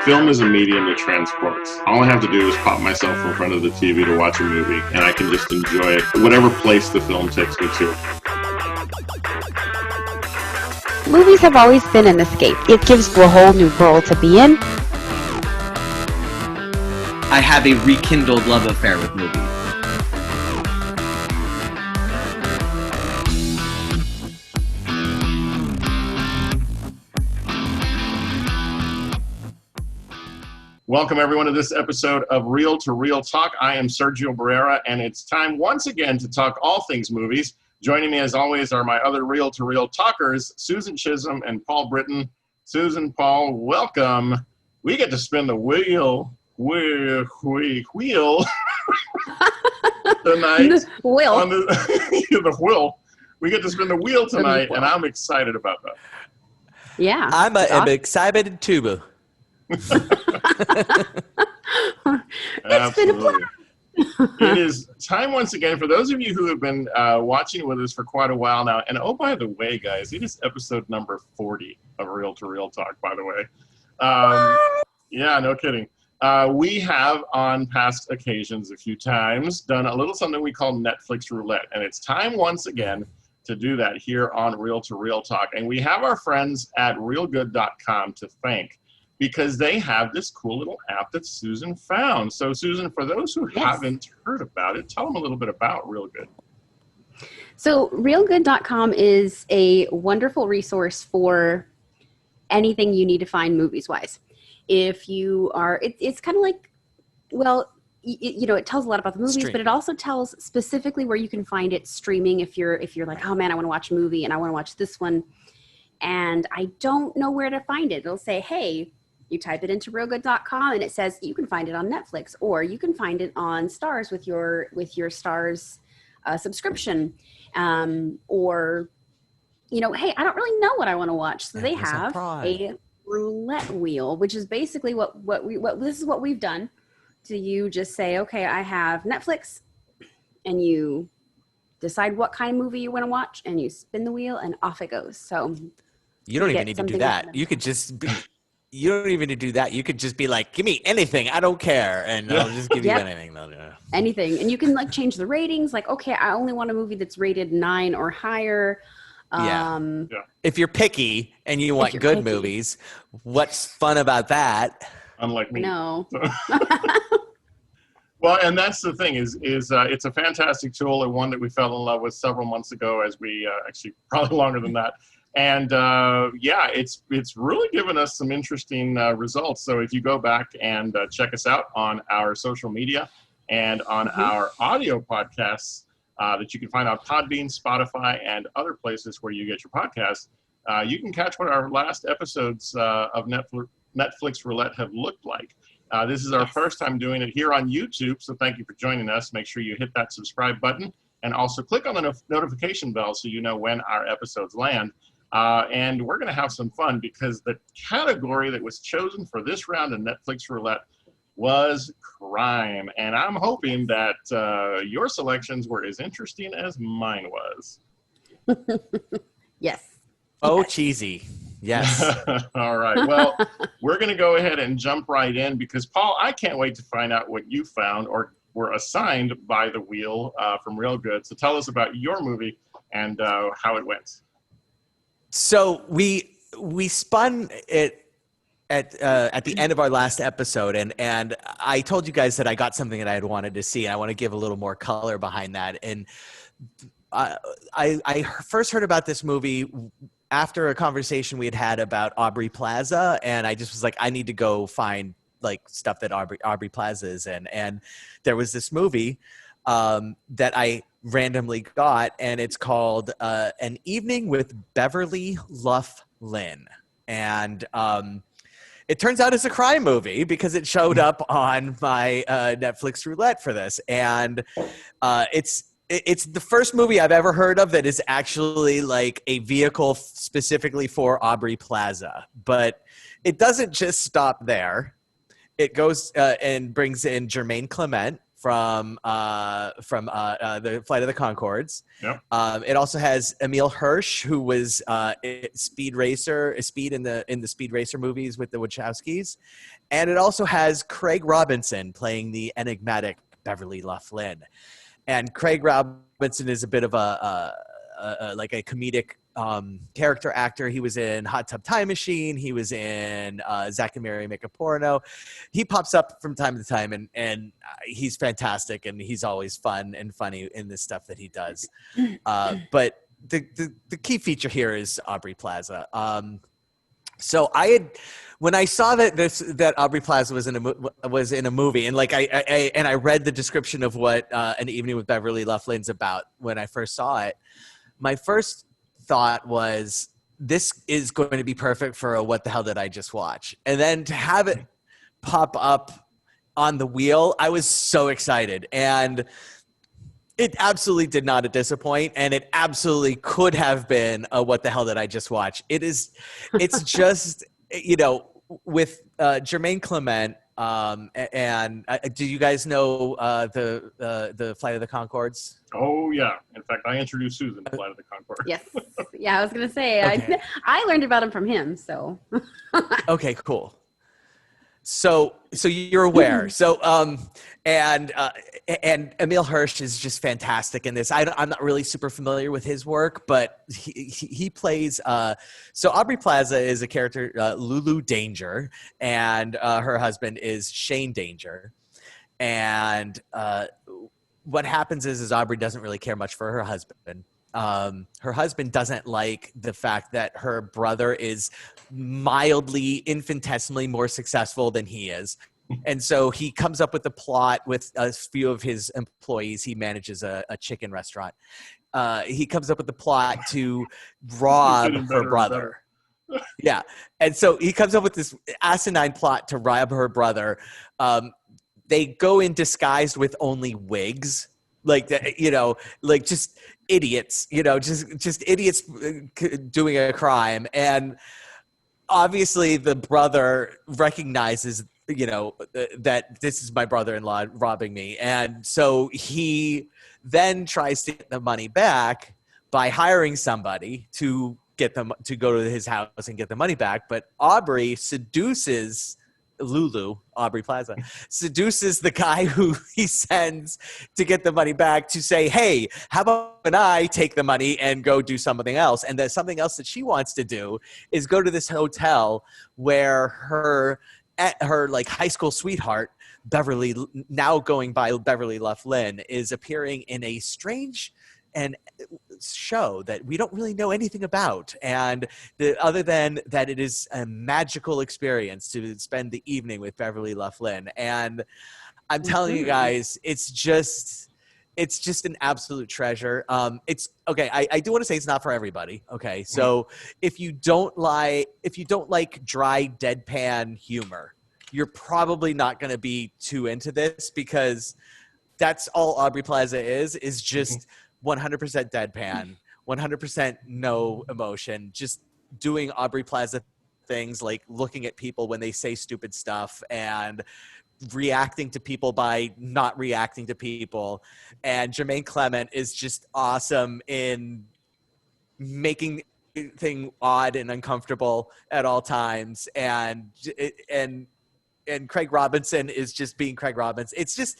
Film is a medium that transports. All I have to do is pop myself in front of the TV to watch a movie, and I can just enjoy it, whatever place the film takes me to. Movies have always been an escape. It gives you a whole new world to be in. I have a rekindled love affair with movies. Welcome, everyone, to this episode of Reel to Reel Talk. I am Sergio Barrera, and it's time once again to talk all things movies. Joining me, as always, are my other Reel to Reel talkers, Susan Chisholm and Paul Britton. Susan, Paul, welcome. We get to spin the wheel tonight. Wheel. On the wheel. We get to spin the wheel tonight, and I'm excited about that. Yeah. I'm excited too. It's been a blast. It is time once again for those of you who have been watching with us for quite a while now. And oh, by the way, guys, it is episode number 40 of Reel to Reel Talk, by the way. Yeah, no kidding. We have, on past occasions a few times, done a little something we call Netflix Roulette. And it's time once again to do that here on Reel to Reel Talk. And we have our friends at Reelgood.com to thank, because they have this cool little app that Susan found. So, Susan, for those who haven't heard about it, tell them a little bit about Reelgood. So, Reelgood.com is a wonderful resource for anything you need to find movies-wise. If you are, it's kind of like, well, it tells a lot about the movies, but it also tells specifically where you can find it streaming. If you're like, oh man, I want to watch a movie and I want to watch this one, and I don't know where to find it. It'll say, hey, you type it into Reelgood.com and it says you can find it on Netflix, or you can find it on Stars with your Stars subscription, or hey, I don't really know what I want to watch, so they have a roulette wheel, which is basically what this is what we've done. So you just say, okay, I have Netflix, and you decide what kind of movie you want to watch, and you spin the wheel, and off it goes. So you don't even need to do that. You could just be. You don't even need to do that. You could just be like, give me anything. I don't care. And I'll just give you anything. Anything. And you can change the ratings. Like, okay, I only want a movie that's rated 9 or higher. If you're picky and you want good movies, what's fun about that? Unlike me. No. Well, and that's the thing is it's a fantastic tool, and one that we fell in love with several months ago, as we actually probably longer than that. And it's really given us some interesting results. So if you go back and check us out on our social media and on our audio podcasts that you can find on Podbean, Spotify, and other places where you get your podcasts, you can catch what our last episodes of Netflix Roulette have looked like. This is our first time doing it here on YouTube, so thank you for joining us. Make sure you hit that subscribe button and also click on the notification bell so you know when our episodes land. And we're going to have some fun, because the category that was chosen for this round of Netflix Roulette was crime. And I'm hoping that your selections were as interesting as mine was. Yes. Oh, cheesy. Yes. All right. Well, we're going to go ahead and jump right in, because, Paul, I can't wait to find out what you found or were assigned by the wheel from Reelgood. So tell us about your movie and how it went. So we spun it at the end of our last episode, and I told you guys that I got something that I had wanted to see, and I want to give a little more color behind that. And I first heard about this movie after a conversation we had about Aubrey Plaza, and I just was like, I need to go find stuff that Aubrey Plaza is in, and there was this movie that I randomly got, and it's called An Evening with Beverly Luff Lynn. And it turns out it's a crime movie, because it showed up on my Netflix Roulette for this. And it's the first movie I've ever heard of that is actually like a vehicle specifically for Aubrey Plaza. But it doesn't just stop there. It goes and brings in Jermaine Clement the Flight of the Conchords. Yep. It also has Emil Hirsch, who was Speed in the Speed Racer movies with the Wachowskis, and it also has Craig Robinson playing the enigmatic Beverly LaFlynn. And Craig Robinson is a bit of a comedic character actor. He was in Hot Tub Time Machine. He was in Zack and Mary Make a Porno. He pops up from time to time, and he's fantastic, and he's always fun and funny in the stuff that he does. But the key feature here is Aubrey Plaza. So when I saw that Aubrey Plaza was in a movie, and I read the description of what An Evening with Beverly LaFlynn's about when I first saw it, my first thought was, this is going to be perfect for a what the hell did I just watch? And then to have it pop up on the wheel, I was so excited. And it absolutely did not disappoint, and it absolutely could have been a what the hell did I just watch? It's just, with Jermaine Clement, and do you guys know the Flight of the Conchords? Oh yeah. In fact, I introduced Susan to Flight of the Conchords. Yes. Yeah, I was gonna say Okay. I learned about him from him. So. Okay, cool. So you're aware. So and Emil Hirsch is just fantastic in this. I'm not really super familiar with his work, but he plays. So Aubrey Plaza is a character, Lulu Danger, and her husband is Shane Danger. And what happens is Aubrey doesn't really care much for her husband. Her husband doesn't like the fact that her brother is mildly, infinitesimally more successful than he is. And so he comes up with a plot with a few of his employees. He manages a chicken restaurant. He comes up with the plot to rob her brother. Yeah. And so he comes up with this asinine plot to rob her brother. They go in disguised with only wigs. Just idiots, just idiots doing a crime. And obviously the brother recognizes, that this is my brother-in-law robbing me. And so he then tries to get the money back by hiring somebody to get them to go to his house and get the money back. But Aubrey seduces Aubrey Plaza seduces the guy who he sends to get the money back to say, hey, how about when I take the money and go do something else? And there's something else that she wants to do is go to this hotel where her high school sweetheart, Beverly, now going by Beverly LaFlynn, is appearing in a strange and show that we don't really know anything about, and other than that it is a magical experience to spend the evening with Beverly LaFlynn. And I'm telling you guys, it's just an absolute treasure. It's okay. I do want to say it's not for everybody. Okay. So if you don't like dry deadpan humor, you're probably not going to be too into this, because that's all Aubrey Plaza is just 100% deadpan, 100% no emotion, just doing Aubrey Plaza things like looking at people when they say stupid stuff and reacting to people by not reacting to people. And Jermaine Clement is just awesome in making thing odd and uncomfortable at all times. And Craig Robinson is just being Craig Robinson. It's just,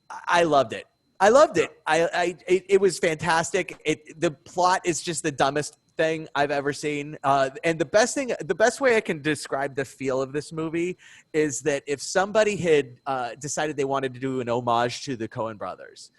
I loved it. It was fantastic. The plot is just the dumbest thing I've ever seen. And the best way I can describe the feel of this movie is that if somebody had decided they wanted to do an homage to the Coen brothers,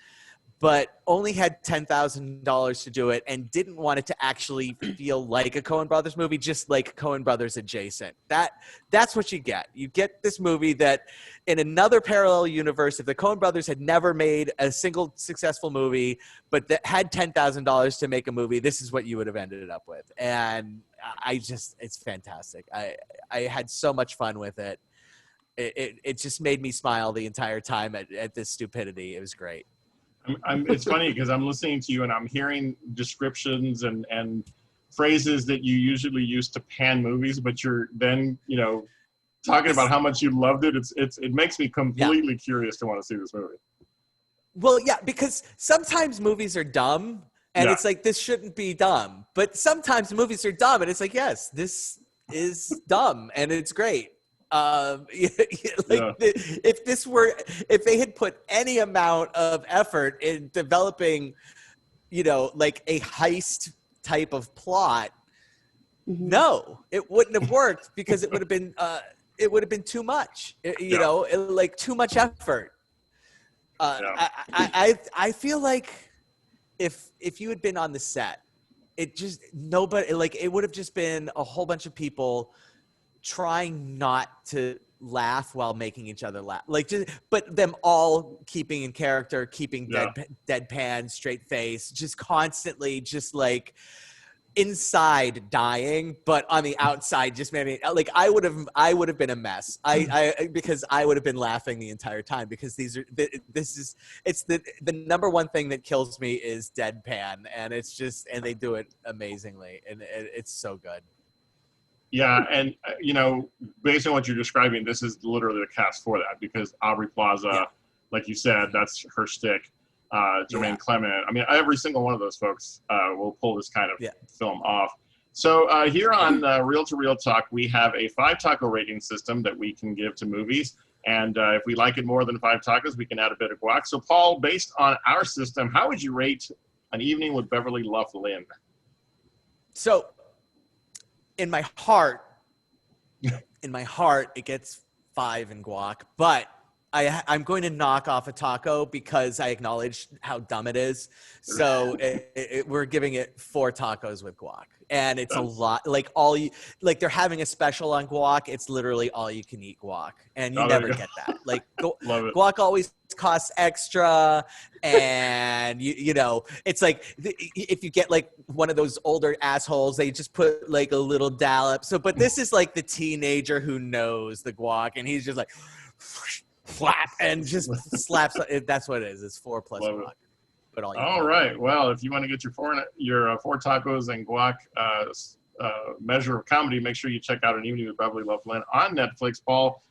but only had $10,000 to do it and didn't want it to actually feel like a Coen Brothers movie, just like Coen Brothers adjacent. That's what you get. You get this movie that in another parallel universe, if the Coen Brothers had never made a single successful movie, but that had $10,000 to make a movie, this is what you would have ended up with. And it's fantastic. I had so much fun with it. It just made me smile the entire time at this stupidity. It was great. It's funny because I'm listening to you and I'm hearing descriptions and phrases that you usually use to pan movies, but you're then, talking about how much you loved it. It makes me completely curious to want to see this movie. Well, yeah, because sometimes movies are dumb, and it's like, this shouldn't be dumb. But sometimes movies are dumb, and it's like, yes, this is dumb, and it's great. If they had put any amount of effort in developing, like a heist type of plot, no, it wouldn't have worked, because it would have been too much, like too much effort. I feel like if you had been on the set, it would have just been a whole bunch of people trying not to laugh while making each other laugh, but them all keeping in character, keeping deadpan, straight face, just constantly, just like inside dying, but on the outside just maybe like I would have been a mess. Because I would have been laughing the entire time, because it's the number one thing that kills me is deadpan, and they do it amazingly, and it's so good. Yeah, and based on what you're describing, this is literally the cast for that, because Aubrey Plaza, like you said, that's her shtick. Jermaine Clement. I mean, every single one of those folks will pull this kind of film off. So here on Reel to Reel Talk, we have a 5 taco rating system that we can give to movies. And if we like it more than 5 tacos, we can add a bit of guac. So Paul, based on our system, how would you rate An Evening with Beverly Loughlin? So in my heart, it gets 5 in guac, but I'm going to knock off a taco because I acknowledge how dumb it is. So we're giving it 4 tacos with guac, and it's a lot. They're having a special on guac. It's literally all you can eat guac, and you never get that. Like guac always costs extra, and it's like if you get like one of those older assholes, they just put like a little dollop. So, but this is like the teenager who knows the guac, and he's just like flap and just slaps. That's what it is. It's 4 plus guac. But all right. Well, if you want to get your 4 tacos and guac measure of comedy, make sure you check out An Evening with Beverly Loughlin on Netflix. Paul,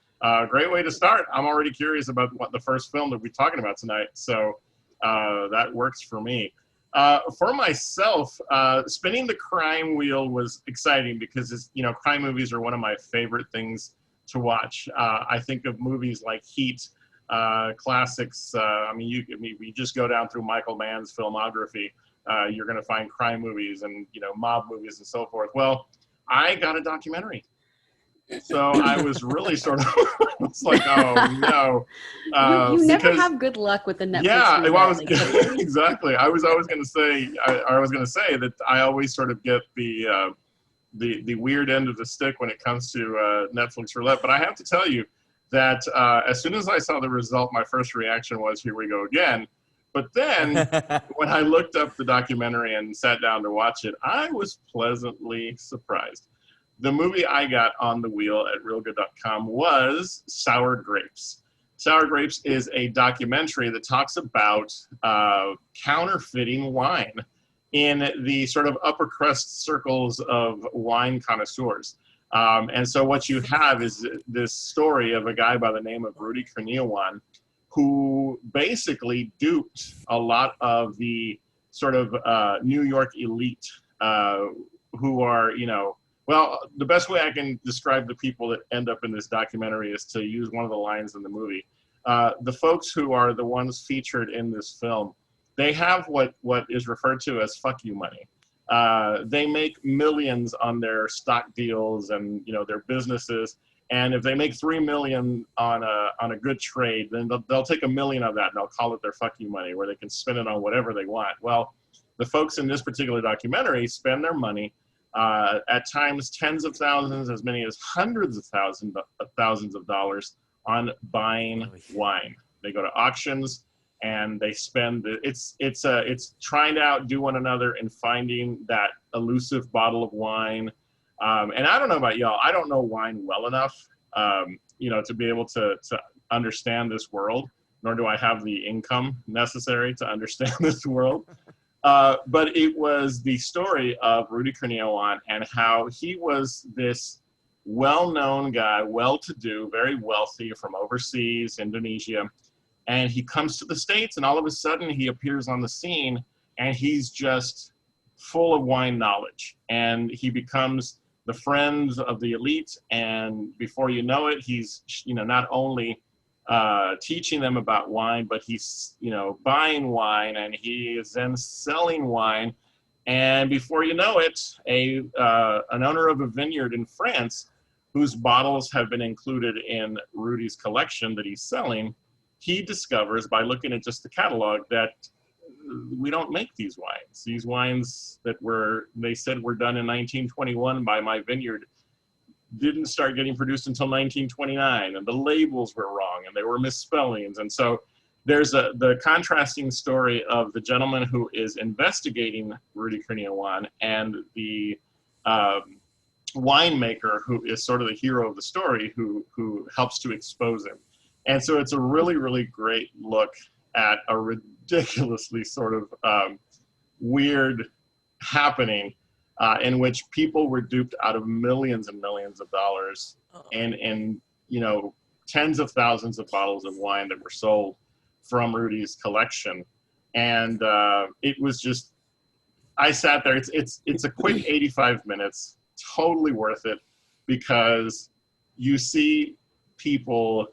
great way to start. I'm already curious about what the first film that we're talking about tonight, so that works for me. For myself, spinning the crime wheel was exciting because crime movies are one of my favorite things to watch. I think of movies like Heat, classics. You just go down through Michael Mann's filmography, you're going to find crime movies and mob movies and so forth. Well, I got a documentary, so I was really sort of it's like, oh no. You never have good luck with the Netflix. Yeah, exactly. I was going to say that I always sort of get the weird end of the stick when it comes to Netflix Roulette. But I have to tell you that as soon as I saw the result, my first reaction was, here we go again. But then when I looked up the documentary and sat down to watch it, I was pleasantly surprised. The movie I got on the wheel at Reelgood.com was Sour Grapes. Sour Grapes is a documentary that talks about counterfeiting wine in the sort of upper crust circles of wine connoisseurs. And so what you have is this story of a guy by the name of Rudy Kurniawan, who basically duped a lot of the sort of New York elite who are, well, the best way I can describe the people that end up in this documentary is to use one of the lines in the movie. The folks who are the ones featured in this film, they have what is referred to as fuck you money. They make millions on their stock deals and their businesses. And if they make $3 million on a good trade, then they'll take $1 million of that and they'll call it their fuck you money, where they can spend it on whatever they want. Well, the folks in this particular documentary spend their money at times tens of thousands, as many as hundreds of thousands of dollars on buying wine. They go to auctions and they spend it's trying to outdo one another in finding that elusive bottle of wine. And I don't know about y'all, I don't know wine well enough, to be able to understand this world, nor do I have the income necessary to understand this world. But it was the story of Rudy Kurniawan and how he was this well-known guy, well-to-do, very wealthy from overseas, Indonesia. And he comes to the States, and all of a sudden he appears on the scene, and he's just full of wine knowledge. And he becomes the friend of the elite, and before you know it, he's, not only teaching them about wine, but he's, buying wine, and he is then selling wine. And before you know it, an owner of a vineyard in France, whose bottles have been included in Rudy's collection that he's selling, he discovers by looking at just the catalog that we don't make these wines. These wines that they said were done in 1921 by my vineyard didn't start getting produced until 1929, and the labels were wrong, and they were misspellings. And so there's the contrasting story of the gentleman who is investigating Rudy Kurniawan and the winemaker who is sort of the hero of the story who helps to expose him. And so it's a really, really great look at a ridiculously sort of weird happening in which people were duped out of millions and millions of dollars and tens of thousands of bottles of wine that were sold from Rudy's collection. And it was just, I sat there, it's a quick 85 minutes, totally worth it, because you see people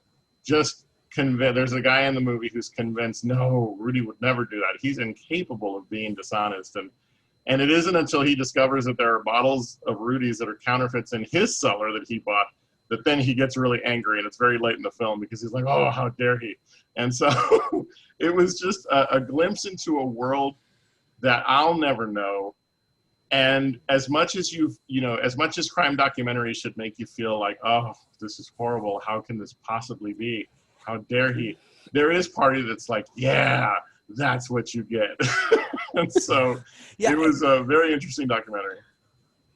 just convinced. There's a guy in the movie who's convinced, no, Rudy would never do that. He's incapable of being dishonest. And it isn't until he discovers that there are bottles of Rudy's that are counterfeits in his cellar that he bought that then he gets really angry. And it's very late in the film because he's like, oh, how dare he? And so it was just a glimpse into a world that I'll never know. And as much as as much as crime documentaries should make you feel like, oh, this is horrible, how can this possibly be? How dare he? There is part of it that's like, yeah, that's what you get. And so it was a very interesting documentary.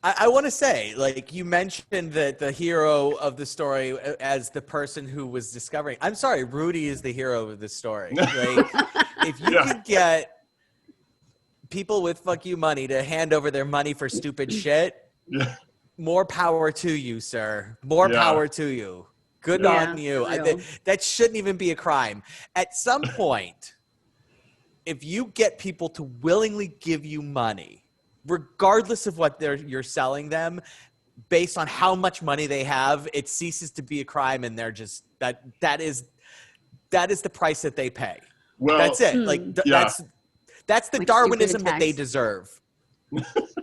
I want to say, like, you mentioned that the hero of the story as the person who was discovering. I'm sorry, Rudy is the hero of this story. Like, if you could get people with fuck you money to hand over their money for stupid shit, more power to you, sir. More power to you. Good on you. That shouldn't even be a crime. At some point, if you get people to willingly give you money, regardless of what you're selling them, based on how much money they have, it ceases to be a crime, and they're just that is the price that they pay. Well, that's it. Like that's the Darwinism that they deserve.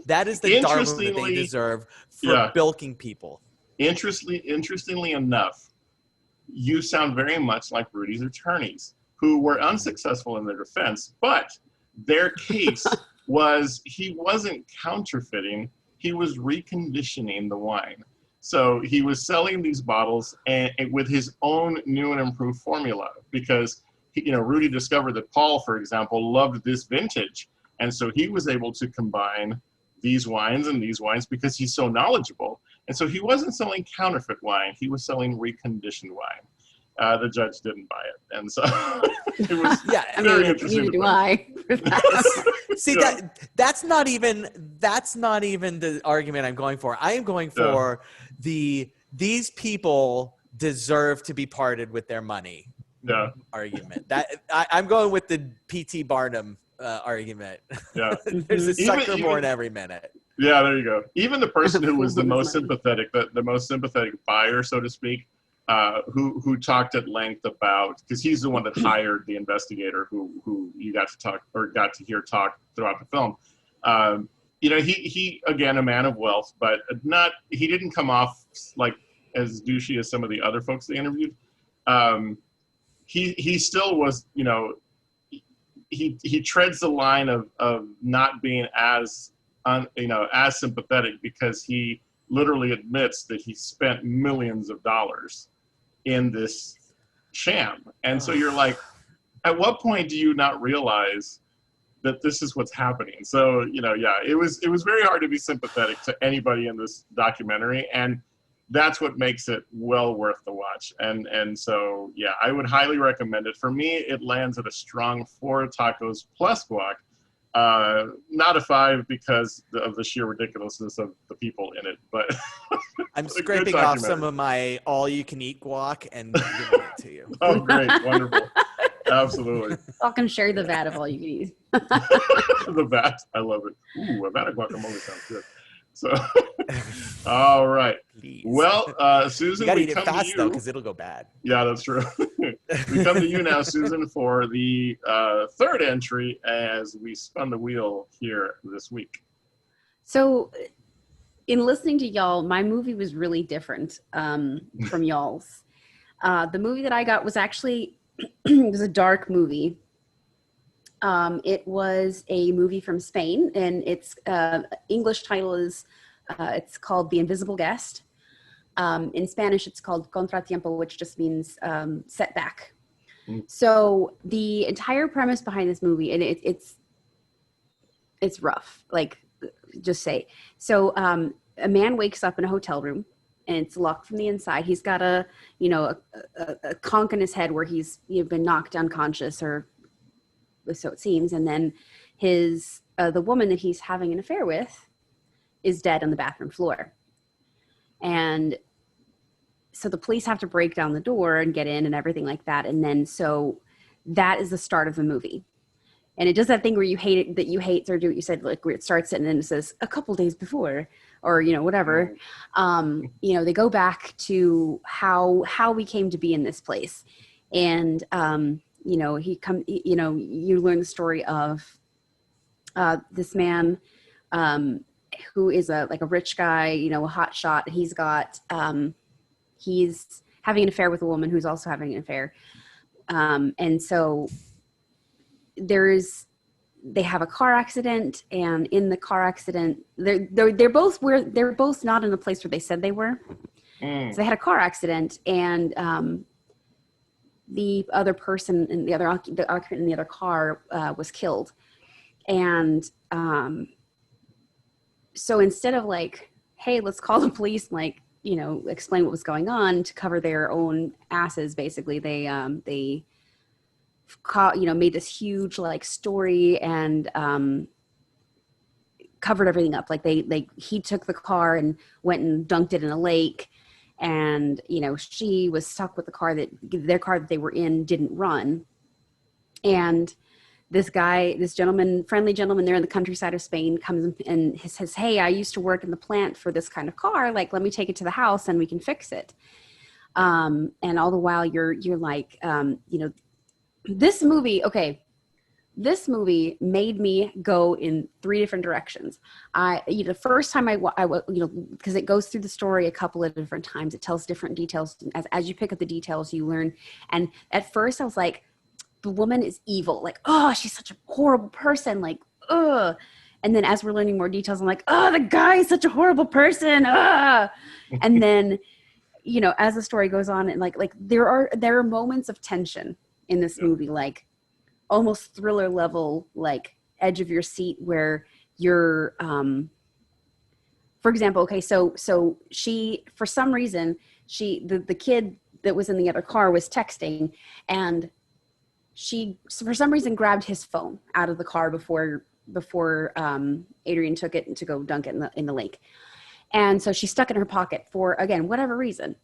That is the Darwinism that they deserve for bilking people. Interestingly enough, you sound very much like Rudy's attorneys, who were unsuccessful in their defense, but their case was he wasn't counterfeiting, he was reconditioning the wine. So he was selling these bottles and with his own new and improved formula, because Rudy discovered that Paul, for example, loved this vintage. And so he was able to combine these wines and these wines because he's so knowledgeable. And so he wasn't selling counterfeit wine, he was selling reconditioned wine. The judge didn't buy it. And so it was very interesting. Neither do I. See, that's not even the argument I'm going for. I am going for these people deserve to be parted with their money argument. I'm going with the P.T. Barnum argument. Yeah. There's a sucker born every minute. Yeah, there you go. Even the person who was the most sympathetic, the most sympathetic buyer, so to speak, who talked at length about, because he's the one that hired the investigator who you got to hear talk throughout the film. He again, a man of wealth, but he didn't come off like as douchey as some of the other folks they interviewed. He still was, he treads the line of not being as sympathetic, because he literally admits that he spent millions of dollars in this sham. And so you're like, at what point do you not realize that this is what's happening? So, it was very hard to be sympathetic to anybody in this documentary, and that's what makes it well worth the watch. And so, I would highly recommend it. For me, it lands at a strong 4 tacos plus guac. Not a 5 because of the sheer ridiculousness of the people in it, but I'm it's a good scraping off some documentary. of my all-you-can-eat guac and giving it to you. Oh, great. Wonderful. Absolutely. Welcome, share the vat of all you can eat. The vat. I love it. Ooh, a vat of guacamole sounds good. So, all right. Please. Well, Susan, You gotta we eat it come to fast though, you. because it'll go bad. Yeah, that's true. We come to you now, Susan, for the third entry as we spun the wheel here this week. So, in listening to y'all, my movie was really different from y'all's. The movie that I got was actually it was a dark movie. It was a movie from Spain, and its English title is it's called The Invisible Guest. In Spanish, it's called Contratiempo, which just means setback. So the entire premise behind this movie, and it's rough, like just say. So a man wakes up in a hotel room, and it's locked from the inside. He's got a conch in his head where he's been knocked unconscious, or so it seems. And then his the woman that he's having an affair with is dead on the bathroom floor. And so the police have to break down the door and get in and everything like that. And then so that is the start of the movie. And it does that thing where you hate it, that you hate, or do what you said, like where it starts and then it says a couple days before, or, whatever. They go back to how we came to be in this place. And, you learn the story of this man who is a rich guy, a hot shot. He's having an affair with a woman who's also having an affair. And so they have a car accident, and in the car accident, they're both not in the place where they said they were. So they had a car accident, and the other person and the occupant in the other car was killed. And so instead of like, hey, let's call the police, explain what was going on to cover their own asses, basically, they made this huge story and covered everything up. He took the car and went and dunked it in a lake, and she was stuck with their car that they were in didn't run. And this friendly gentleman there in the countryside of Spain comes and says, hey, I used to work in the plant for this kind of car. Let me take it to the house and we can fix it. And all the while you're like, this movie made me go in 3 different directions. The first time because it goes through the story a couple of different times, it tells different details. As you pick up the details, you learn. And at first I was like, the woman is evil. Oh, she's such a horrible person. Ugh. And then as we're learning more details, I'm like, oh, the guy is such a horrible person. Ugh. And then, as the story goes on, and there are moments of tension in this movie, almost thriller level, edge of your seat, where you're, for example, okay, so she, for some reason, the kid that was in the other car was texting, and she, for some reason, grabbed his phone out of the car before Adrian took it to go dunk it in the lake. And so she stuck it in her pocket for, again, whatever reason.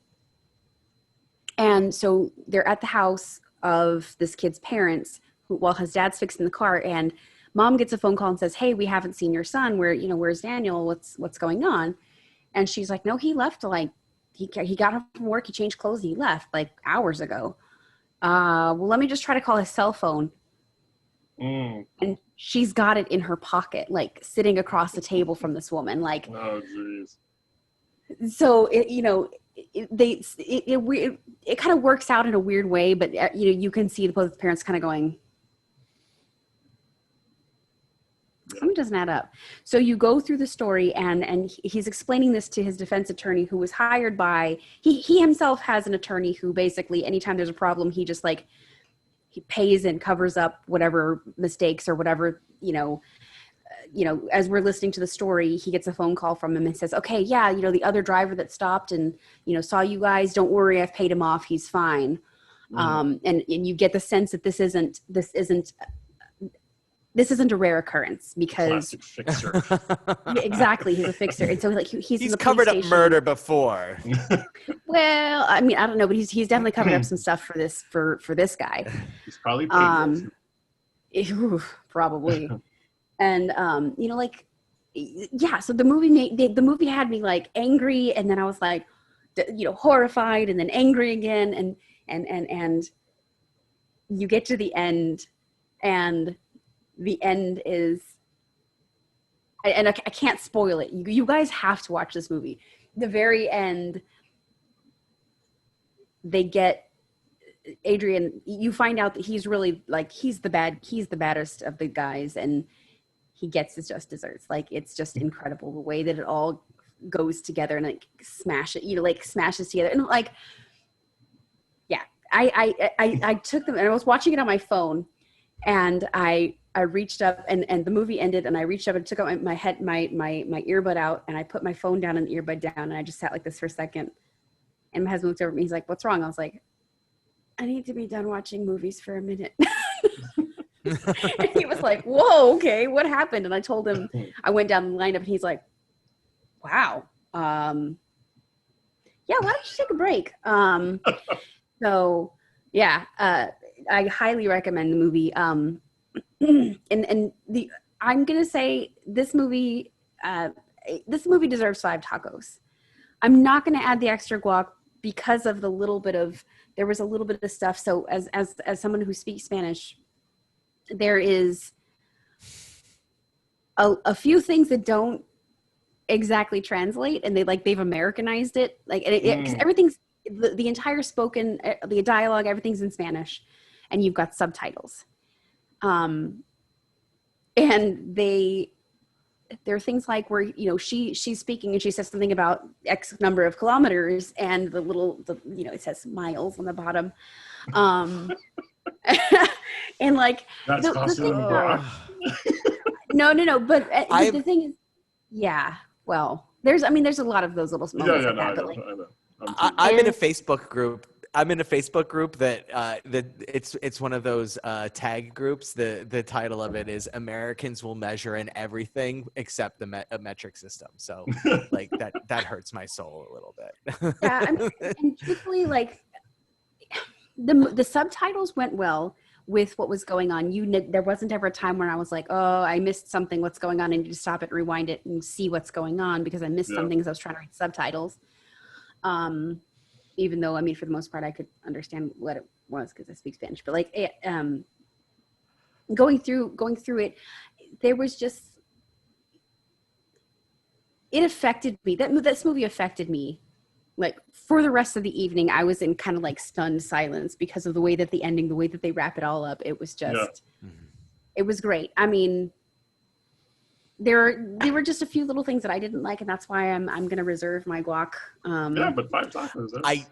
And so they're at the house of this kid's parents while his dad's fixing the car, and mom gets a phone call and says, hey, we haven't seen your son. Where's Daniel? What's going on? And she's like, no, he left he got home from work, he changed clothes, and he left hours ago. Well, let me just try to call his cell phone. And she's got it in her pocket, sitting across the table from this woman. Oh, geez. So it kind of works out in a weird way, but you can see both parents kind of going, something doesn't add up. So you go through the story, and he's explaining this to his defense attorney, who was hired by, he himself has an attorney who basically anytime there's a problem, he just he pays and covers up whatever mistakes or whatever, as we're listening to the story, he gets a phone call from him and says, okay, yeah, the other driver that stopped and, saw you guys, don't worry, I've paid him off, he's fine. And you get the sense that this isn't this isn't a rare occurrence because Classic fixer. yeah, exactly, he's a fixer, and so like he's in the covered police up station. murder before. Well, I mean, I don't know, but he's definitely covered up some stuff for this guy. He's probably paid Probably. And you know, like, yeah. So the movie had me like angry, and then I was like, you know, horrified, and then angry again, and you get to the end, and the end is, and I can't spoil it. You guys have to watch this movie. The very end, they get Adrian. You find out that he's really like he's the baddest of the guys, and he gets his just desserts. Like, it's just incredible the way that it all goes together and like smashes together, and like, yeah. I took them, and I was watching it on my phone, and I reached up, and the movie ended, and I reached up and took out my earbud out, and I put my phone down and the earbud down, and I just sat like this for a second, and my husband looked over at me. He's like, "What's wrong?" I was like, "I need to be done watching movies for a minute." And he was like, "Whoa, okay, what happened?" And I told him, I went down the lineup, and he's like, "Wow, yeah, why don't you take a break?" So yeah, I highly recommend the movie. And I'm gonna say this movie deserves 5 tacos. I'm not gonna add the extra guac because of there was a little bit of stuff. So as someone who speaks Spanish, there is a few things that don't exactly translate, and they've Americanized it, like, and 'cause everything's the entire spoken, the dialogue, everything's in Spanish, and you've got subtitles. And there are things like where, you know, she's speaking and she says something about X number of kilometers, and you know, it says miles on the bottom. And like, That's the costing thing them about, no. but the thing is, yeah, well, there's a lot of those little moments like that, but like, I know. I'm in a Facebook group. That it's one of those tag groups. The title of it is "Americans will measure in everything except a metric system." So like that hurts my soul a little bit. yeah, and truthfully, like, the subtitles went well with what was going on. There wasn't ever a time when I was like, "Oh, I missed something. What's going on? I need to stop it, rewind it, and see what's going on," because I missed something as I was trying to read subtitles. Even though, I mean, for the most part, I could understand what it was because I speak Spanish. But like, going through it, there was just, it affected me. This movie affected me. Like, for the rest of the evening, I was in kind of like stunned silence because of the way that the ending, the way that they wrap it all up. It was just, it was great. I mean, there were just a few little things that I didn't like, and that's why I'm going to reserve my guac. Yeah, but 5 tacos.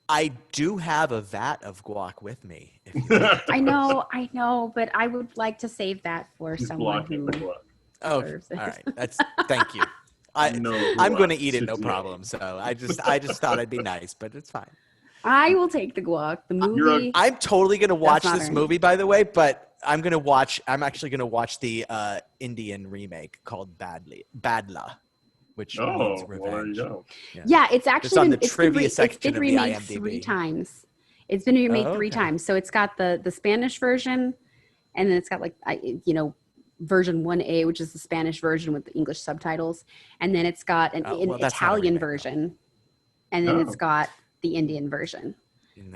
I do have a vat of guac with me. I know, but I would like to save that for someone who deserves it. All right. Thank you. I'm going to eat it, no problem. So I just thought I'd be nice, but it's fine. I will take the guac. The movie. I'm totally going to watch this movie, by the way, but I'm actually going to watch the Indian remake called Badla, which means revenge. Well, there you go. Yeah, it's actually on the trivia section of the remade IMDb. 3 times. It's been remade 3 times. So it's got the Spanish version, and then it's got like version 1A, which is the Spanish version with the English subtitles, and then it's got an Italian version, and then it's got the Indian version.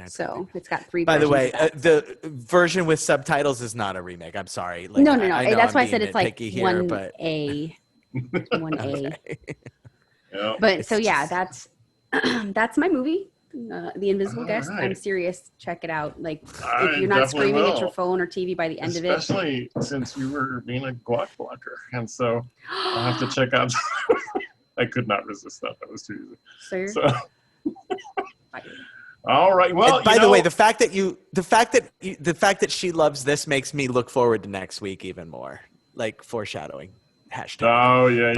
So it's got 3 By the versions way, the version with subtitles is not a remake. I'm sorry. Like, no. That's why I being said it's like nitpicky 1A. 1A. Okay. Yeah. But so yeah, that's my movie, The Invisible Guest. Right. I'm serious. Check it out. Like, I if you're not definitely screaming at will. your phone or TV by the end of it. Especially since you were being a guac blocker. And so I'll have to check out. I could not resist that. That was too easy. Sir? So. All right. Well, and by the way, the fact that she loves this makes me look forward to next week even more. Like, foreshadowing. Hashtag. Oh yeah.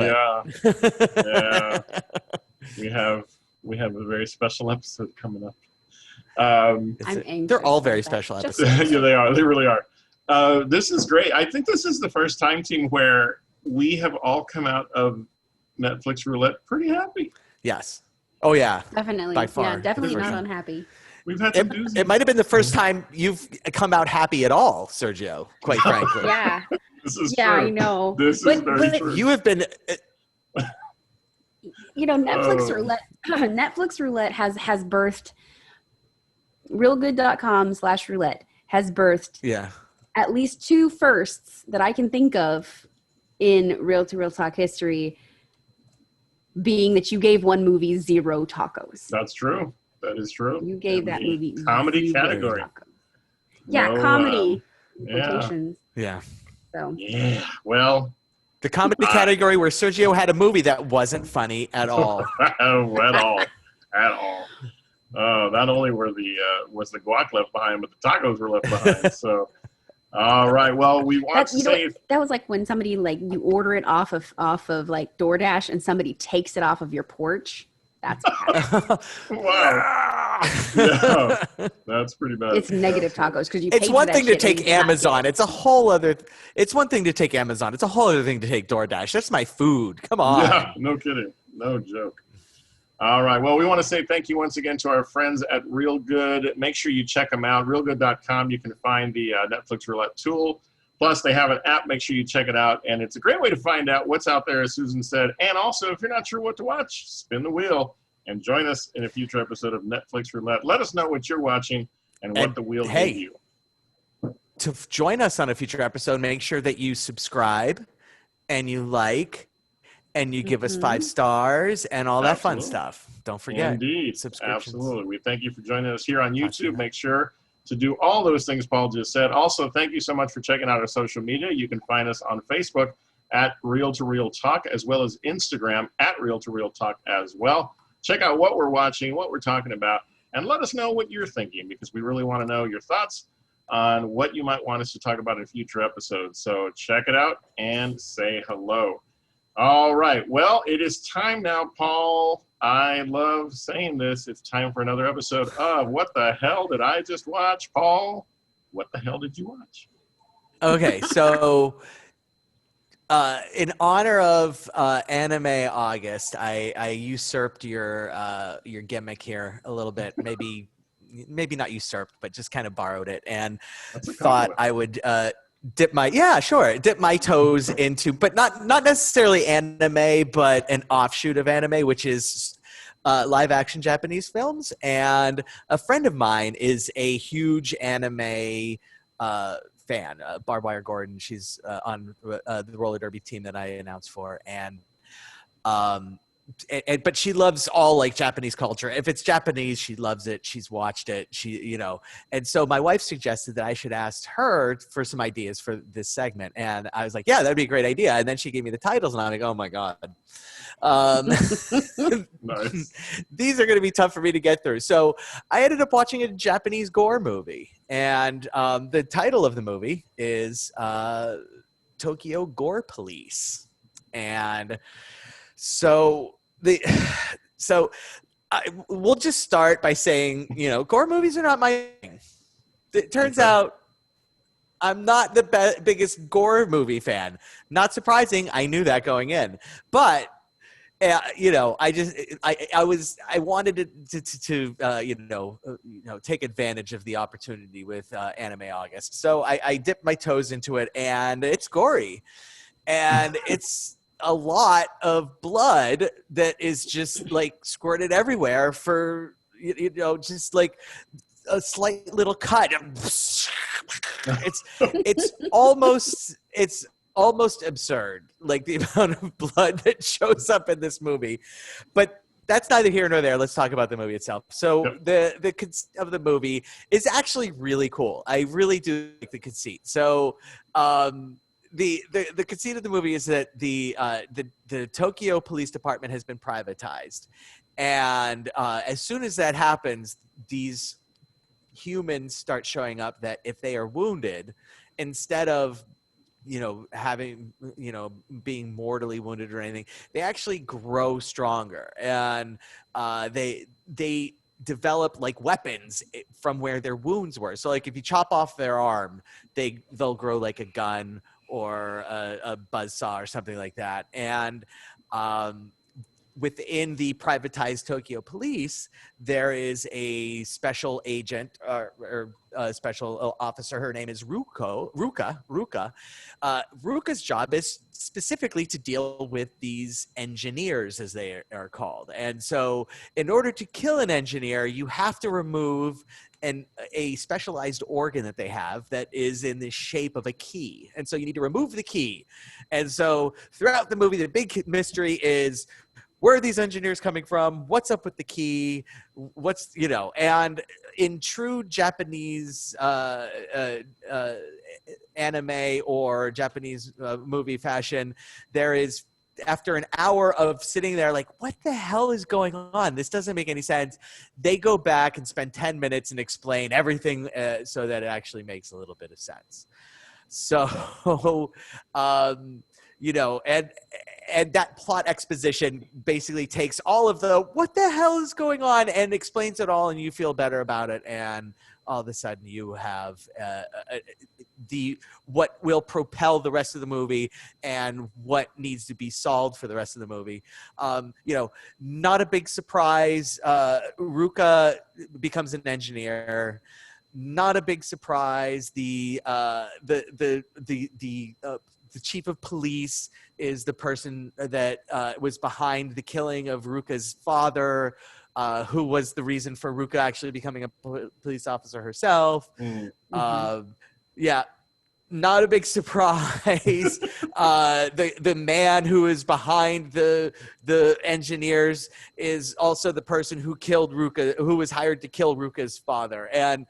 Yeah. We have a very special episode coming up. I'm angry. They're all very special episodes. Yeah, they are. They really are. This is great. I think this is the first time, team, where we have all come out of Netflix Roulette pretty happy. Yes. Oh yeah. Definitely. By far. Yeah, definitely For not sure. unhappy. We've had some doozies. It might have been the first time you've come out happy at all, Sergio, quite frankly. Yeah. This is Yeah, true. I know. This is very true. You have been Netflix Oh. Roulette Netflix Roulette has birthed realgood.com/roulette has birthed yeah. at least two firsts that I can think of in Real to Real Talk history, being that you gave one movie 0 tacos. That's true. That is true. You gave And that the movie comedy 0 category. tacos. Yeah, No, comedy. yeah. Quotations. Yeah. So Yeah. Well, The comedy category where Sergio had a movie that wasn't funny at all. oh, at all. At all. Not only were was the guac left behind, but the tacos were left behind. So, all right. Well, we want to say that was like when somebody like you order it off of like DoorDash and somebody takes it off of your porch. That's bad. wow. Yeah, that's pretty bad. It's negative tacos because you. It's paid one for that thing to shit and take you did not Amazon. get it. It's a whole other. It's one thing to take Amazon. It's a whole other thing to take DoorDash. That's my food. Come on. Yeah, no kidding. No joke. All right. Well, we want to say thank you once again to our friends at Reelgood. Make sure you check them out. Reelgood.com. You can find the Netflix Roulette tool. Plus, they have an app. Make sure you check it out. And it's a great way to find out what's out there, as Susan said. And also, if you're not sure what to watch, spin the wheel and join us in a future episode of Netflix Roulette. Let us know what you're watching and what the wheel gave you. To join us on a future episode, make sure that you subscribe and you like and you give us 5 stars and all that fun stuff. Don't forget. Indeed. Subscriptions. Absolutely. We thank you for joining us here on YouTube. Make sure to do all those things Paul just said. Also, thank you so much for checking out our social media. You can find us on Facebook at Real to Real Talk, as well as Instagram at Real to Real Talk as well. Check out what we're watching, what we're talking about, and let us know what you're thinking, because we really want to know your thoughts on what you might want us to talk about in future episodes. So check it out and say hello. All right. Well, it is time now, Paul. I love saying this. It's time for another episode of What the Hell Did I Just Watch, Paul? What the hell did you watch? Okay, so in honor of Anime August, I usurped your gimmick here a little bit. Maybe not usurped, but just kind of borrowed it, and thought I would dip my toes into, but not necessarily anime, but an offshoot of anime, which is live action Japanese films. And a friend of mine is a huge anime fan, Barbed Wire Gordon. She's on the roller derby team that I announced for, and but she loves all like Japanese culture. If it's Japanese, she loves it. She's watched it. And so my wife suggested that I should ask her for some ideas for this segment. And I was like, yeah, that'd be a great idea. And then she gave me the titles and I'm like, oh my God. Nice. These are going to be tough for me to get through. So I ended up watching a Japanese gore movie. And the title of the movie is Tokyo Gore Police. And so we'll just start by saying, gore movies are not my thing. It turns out I'm not the biggest gore movie fan. Not surprising. I knew that going in, but I wanted to take advantage of the opportunity with Anime August. So I dipped my toes into it, and it's gory, and it's a lot of blood that is just like squirted everywhere for just like a slight little cut. It's almost absurd, like the amount of blood that shows up in this movie. But that's neither here nor there. Let's talk about the movie itself. So the conceit of the movie is actually really cool. I really do like the conceit. So the conceit of the movie is that the Tokyo Police Department has been privatized, and as soon as that happens, these humans start showing up that if they are wounded, instead of being mortally wounded or anything, they actually grow stronger, and they develop like weapons from where their wounds were. So like if you chop off their arm, they'll grow like a gun or a buzzsaw or something like that. And within the privatized Tokyo police, there is a special agent or a special officer. Her name is Ruka. Ruka's job is specifically to deal with these engineers, as they are called. And so in order to kill an engineer, you have to remove a specialized organ that they have that is in the shape of a key. And so you need to remove the key. And so throughout the movie, the big mystery is, where are these engineers coming from? What's up with the key? And in true Japanese anime or Japanese movie fashion, there is, after an hour of sitting there like, what the hell is going on? This doesn't make any sense. They go back and spend 10 minutes and explain everything so that it actually makes a little bit of sense. So, and that plot exposition basically takes all of the what the hell is going on and explains it all, and you feel better about it. And all of a sudden you have what will propel the rest of the movie and what needs to be solved for the rest of the movie. Not a big surprise. Ruka becomes an engineer. Not a big surprise. The chief of police is the person that was behind the killing of Ruka's father, who was the reason for Ruka actually becoming a police officer herself. Not a big surprise. The man who is behind the engineers is also the person who killed Ruka, who was hired to kill Ruka's father. And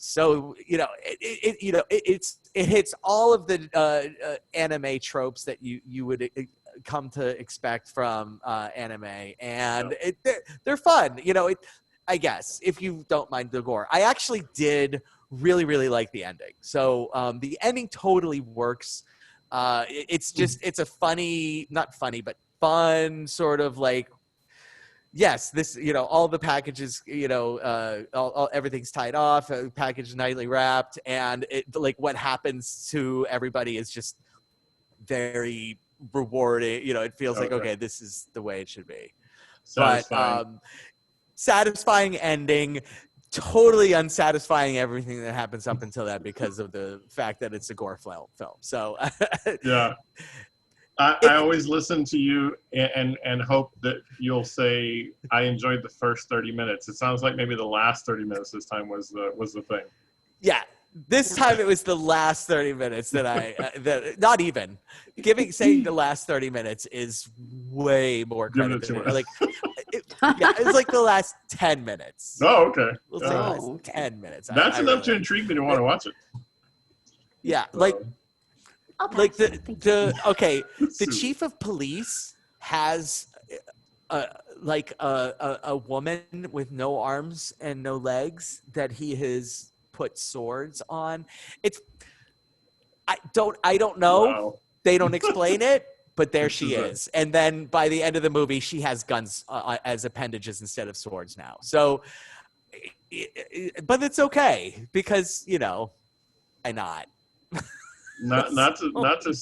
so, it hits all of the anime tropes that you would come to expect from anime, and they're fun. I guess, if you don't mind the gore. I actually did really, really like the ending. So the ending totally works. It's a funny, not funny, but fun sort of like, yes, this, all the packages, everything's tied off, package nightly wrapped, and what happens to everybody is just very rewarding. It feels like, okay, this is the way it should be. Satisfying. But satisfying ending, totally unsatisfying everything that happens up until that because of the fact that it's a gore film. So yeah. I always listen to you and hope that you'll say, I enjoyed the first 30 minutes. It sounds like maybe the last 30 minutes this time was the thing. Yeah. This time it was the last 30 minutes that not even saying the last 30 minutes is way more credit than it. It's like the last 10 minutes. Oh, okay. We'll say last 10 minutes. That's enough to intrigue me to want to watch it. Yeah. The chief of police has a woman with no arms and no legs that he has put swords on. I don't know. Wow. They don't explain it, but there she is. And then by the end of the movie, she has guns as appendages instead of swords now. So, but it's okay because why not? Not to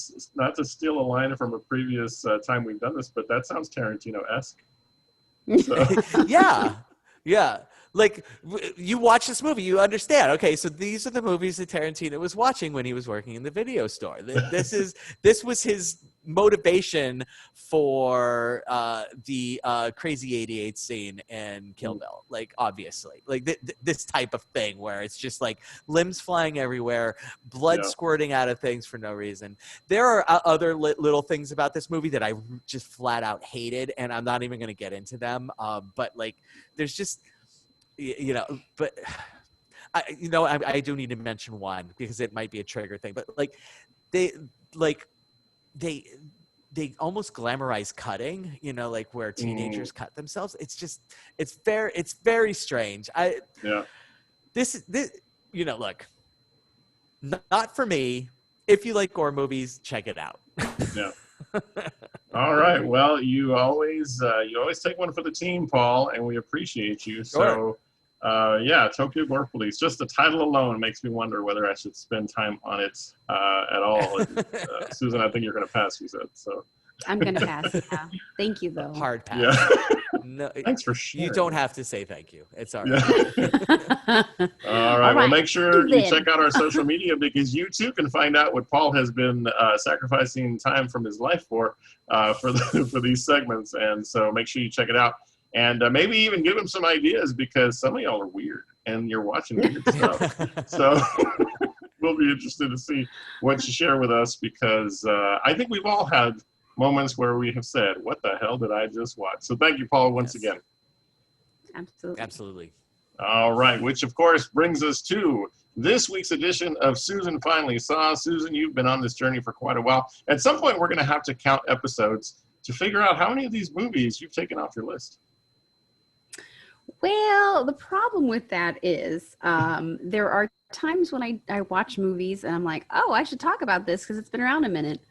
steal a line from a previous time we've done this, but that sounds Tarantino-esque. So. Yeah. Like, you watch this movie, you understand. Okay, so these are the movies that Tarantino was watching when he was working in the video store. This was his motivation for the Crazy 88 scene in Kill Bill. Like, obviously, like this type of thing where it's just like limbs flying everywhere, blood squirting out of things for no reason. There are other little things about this movie that I just flat out hated, and I'm not even going to get into them. But like, there's just. But I do need to mention one because it might be a trigger thing. But they almost glamorize cutting. Where teenagers cut themselves. It's very strange. This look, not for me. If you like gore movies, check it out. Yeah. All right. Well, you always take one for the team, Paul, and we appreciate you. Sure. So, yeah, Tokyo Gore Police. Just the title alone makes me wonder whether I should spend time on it at all. And, Susan, I think you're going to pass. You said so. I'm gonna pass. Yeah. Thank you though. Hard pass. Yeah. No, Thanks for sharing. you don't have to say thank you. It's all right. Yeah. All right. Well, make sure you check out our social media because you too can find out what Paul has been sacrificing time from his life for these segments. And so make sure you check it out and maybe even give him some ideas because some of y'all are weird and you're watching weird stuff. So we'll be interested to see what you share with us because I think we've all had moments where we have said, what the hell did I just watch? So thank you, Paul, once again. Absolutely. All right, which of course brings us to this week's edition of Susan Finally Saw. Susan, you've been on this journey for quite a while. At some point, we're going to have to count episodes to figure out how many of these movies you've taken off your list. Well, the problem with that is there are times when I watch movies and I'm like, oh, I should talk about this because it's been around a minute.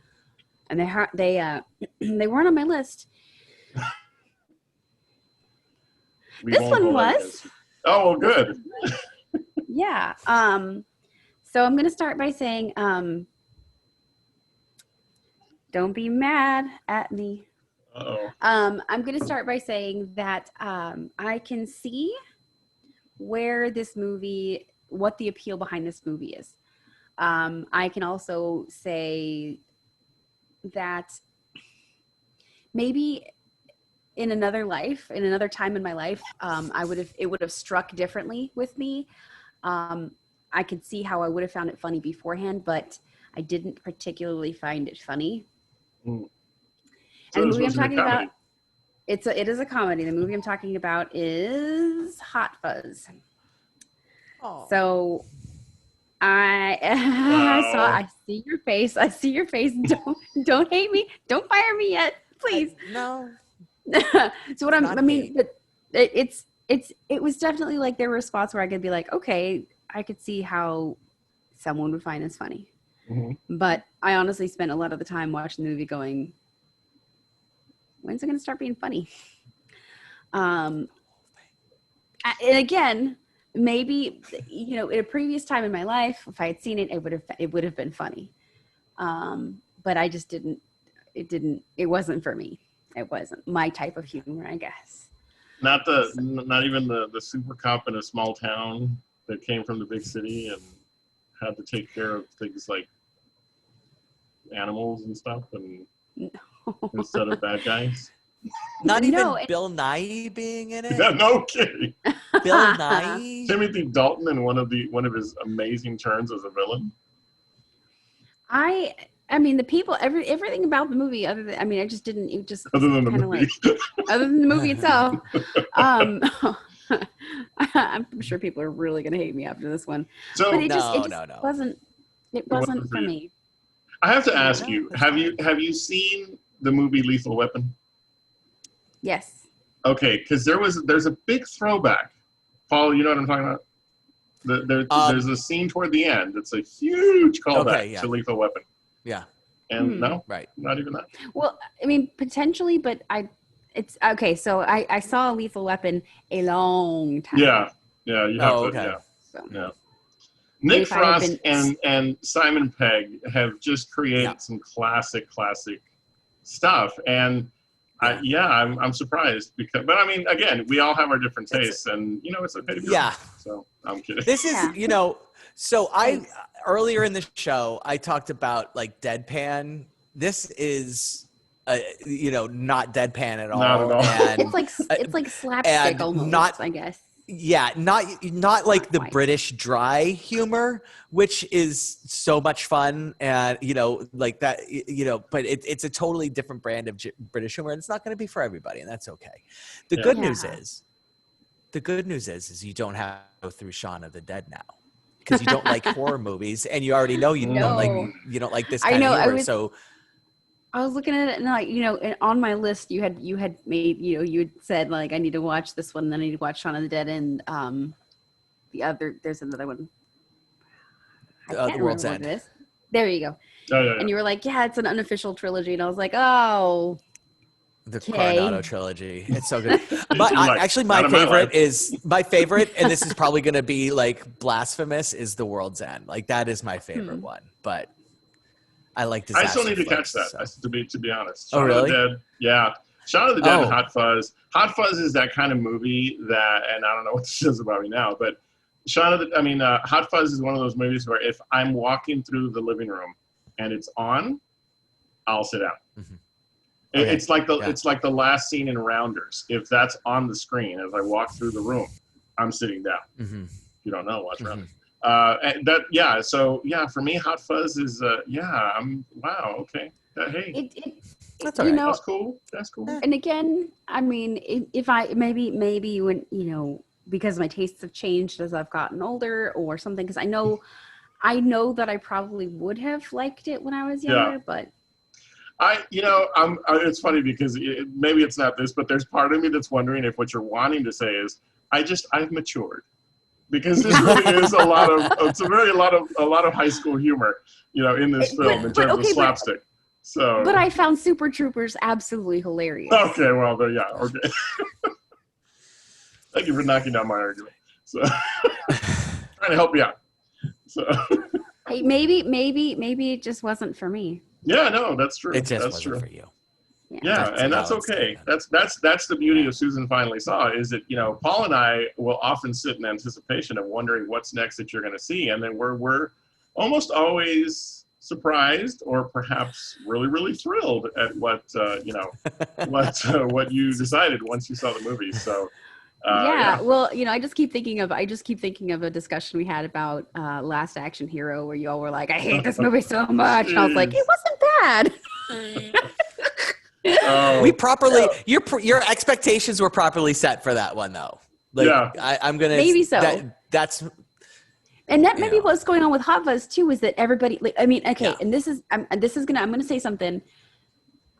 And they weren't on my list. This one was. Oh, well, good. Yeah. So I'm going to start by saying, don't be mad at me. Uh-oh. I'm going to start by saying that I can see where this movie, what the appeal behind this movie is. I can also say that maybe in another life, in another time in my life, it would have struck differently with me. I could see how I would have found it funny beforehand, but I didn't particularly find it funny. Mm. So and the movie I'm talking about, it is a comedy. The movie I'm talking about is Hot Fuzz. Oh. So I see your face. I see your face. Don't hate me. Don't fire me yet, please. No. So what but it was definitely like there were spots where I could be like, okay, I could see how someone would find this funny. Mm-hmm. But I honestly spent a lot of the time watching the movie going, when's it going to start being funny? And again, maybe, in a previous time in my life, if I had seen it, it would have been funny. But I just it wasn't for me. It wasn't my type of humor, I guess. Not even the super cop in a small town that came from the big city and had to take care of things like animals and stuff and instead of bad guys. Not even Bill Nighy being in it. Yeah, no kidding. Bill Nighy. Timothy Dalton in one of his amazing turns as a villain. I mean, the people, everything about the movie, other than other than the movie, other than the movie itself. I'm sure people are really going to hate me after this one. So, but it wasn't for me. I have to ask you, have you seen the movie Lethal Weapon? Yes. Okay, because there's a big throwback. Paul, you know what I'm talking about? There's a scene toward the end. It's a huge callback to Lethal Weapon. Yeah. And no, right, not even that. Well, I mean, potentially, but it's okay. So I saw Lethal Weapon a long time. Yeah, you have to. Okay. Yeah. So. Yeah. Nick Frost and Simon Pegg have just created some classic stuff, and I'm surprised but I mean, again, we all have our different tastes, and it's okay to be wrong. So I'm kidding. This is so earlier in the show I talked about like deadpan. This is not deadpan at all. Not at all. And, it's like slapstick almost, I guess. Yeah, not like the British dry humor, which is so much fun, and like that, but it's a totally different brand of British humor, and it's not going to be for everybody, and that's okay. The good news is you don't have to go through Shaun of the Dead now, because you don't like horror movies, and you already know you don't like this kind of humor. So I was looking at it and on my list you had made, you had said like, I need to watch this one, and then I need to watch Shaun of the Dead and there's another one. The World's End. There you go. Oh, yeah. And you were like, yeah, it's an unofficial trilogy. And I was like, oh, The Okay. Coronado trilogy. It's so good. Like, My out of my favorite life. my favorite, and this is probably going to be like blasphemous, is The World's End. Like that is my favorite one. But I like I disaster still need to catch flicks, that. so. To be honest. Oh, Shaun really? of the Dead. Yeah. Shaun of the Dead and Oh. Hot Fuzz. Hot Fuzz is that kind of movie that, and I don't know what this says about me now, but Hot Fuzz is one of those movies where if I'm walking through the living room and it's on, I'll sit down. Mm-hmm. Okay. It's like the last scene in Rounders. If that's on the screen as I walk through the room, I'm sitting down. Mm-hmm. If you don't know, watch Mm-hmm. Rounders. So for me, Hot Fuzz is wow, okay. Hey, That's all right. that's cool. That's cool. And again, I mean, if I maybe when because my tastes have changed as I've gotten older or something, because I know that I probably would have liked it when I was younger, but it's funny because maybe it's not this, but there's part of me that's wondering if what you're wanting to say is I've matured, because this really is a lot of high school humor, in this film in terms of slapstick. So, but I found Super Troopers absolutely hilarious. Okay, well, okay. Thank you for knocking down my argument. So, trying to help you out. So, hey, maybe it just wasn't for me. Yeah, no, that's true. It just that's wasn't true. for you. Yeah, and that's okay. That's the beauty of Susan Finally Saw, is that Paul and I will often sit in anticipation of wondering what's next that you're going to see, and then we're almost always surprised or perhaps really, really thrilled at what you decided once you saw the movie. So. Well, I just keep thinking of a discussion we had about Last Action Hero, where you all were like, I hate this movie so much, and I was like, it wasn't bad. We properly your expectations were properly set for that one, though. I'm gonna maybe so. That's and that maybe what's going on with Hot Fuzz too, is that everybody, and this is I'm gonna say something.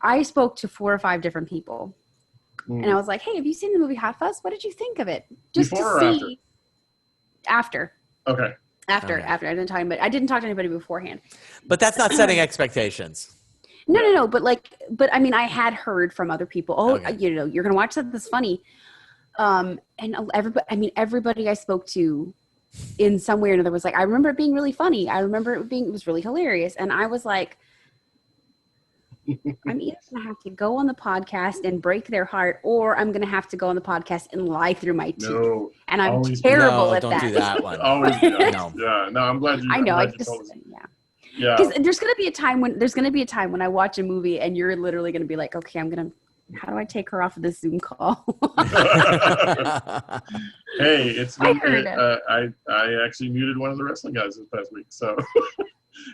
I spoke to 4 or 5 different people. And I was like, hey, have you seen the movie Hot Fuzz? What did you think of it? Just Before to or see. After. Okay. After. I didn't talk to anybody beforehand. But that's not setting expectations. No. But I had heard from other people. You're going to watch that. That's funny. And everybody I spoke to in some way or another was like, I remember it being really funny. I remember it was really hilarious. And I was like, I'm either going to have to go on the podcast and break their heart, or I'm going to have to go on the podcast and lie through my teeth. No, and I'm terrible at don't that. Do that one. Always, no. Yeah, no, I'm glad you. I know. Yeah. Because there's going to be a time when I watch a movie and you're literally going to be like, okay, how do I take her off of this Zoom call? Hey, it's been. I heard it. I actually muted one of the wrestling guys this past week, so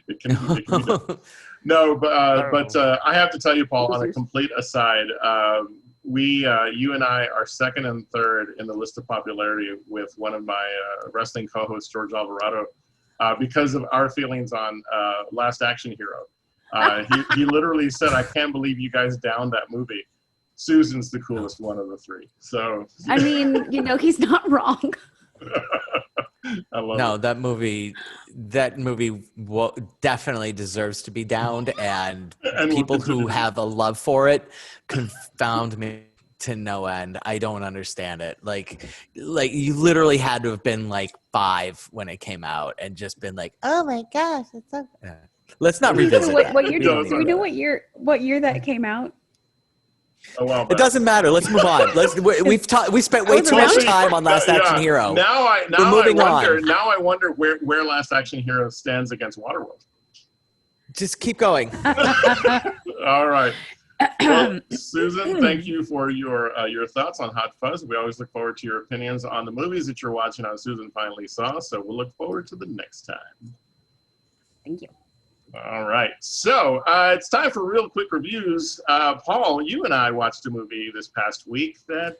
it can be done. No, but I have to tell you, Paul, on a complete aside, you and I are second and third in the list of popularity with one of my wrestling co-hosts, George Alvarado, because of our feelings on Last Action Hero. He literally said, I can't believe you guys downed that movie. Susan's the coolest one of the 3. So I mean, he's not wrong. I love it. That movie definitely deserves to be downed, and people who have a love for it confound me to no end. I don't understand it. Like you literally had to have been like 5 when it came out and just been like, oh my gosh, it's so. Let's not revisit that. What year? Do we know what year that came out? It doesn't matter. Let's move on. We spent way too much time on Last Action Hero. Now I wonder where Last Action Hero stands against Waterworld. Just keep going. All right. Well, Susan, thank you for your thoughts on Hot Fuzz. We always look forward to your opinions on the movies that you're watching on Susan Finally Saw. So we'll look forward to the next time. Thank you. All right, so it's time for real quick reviews. Paul, you and I watched a movie this past week that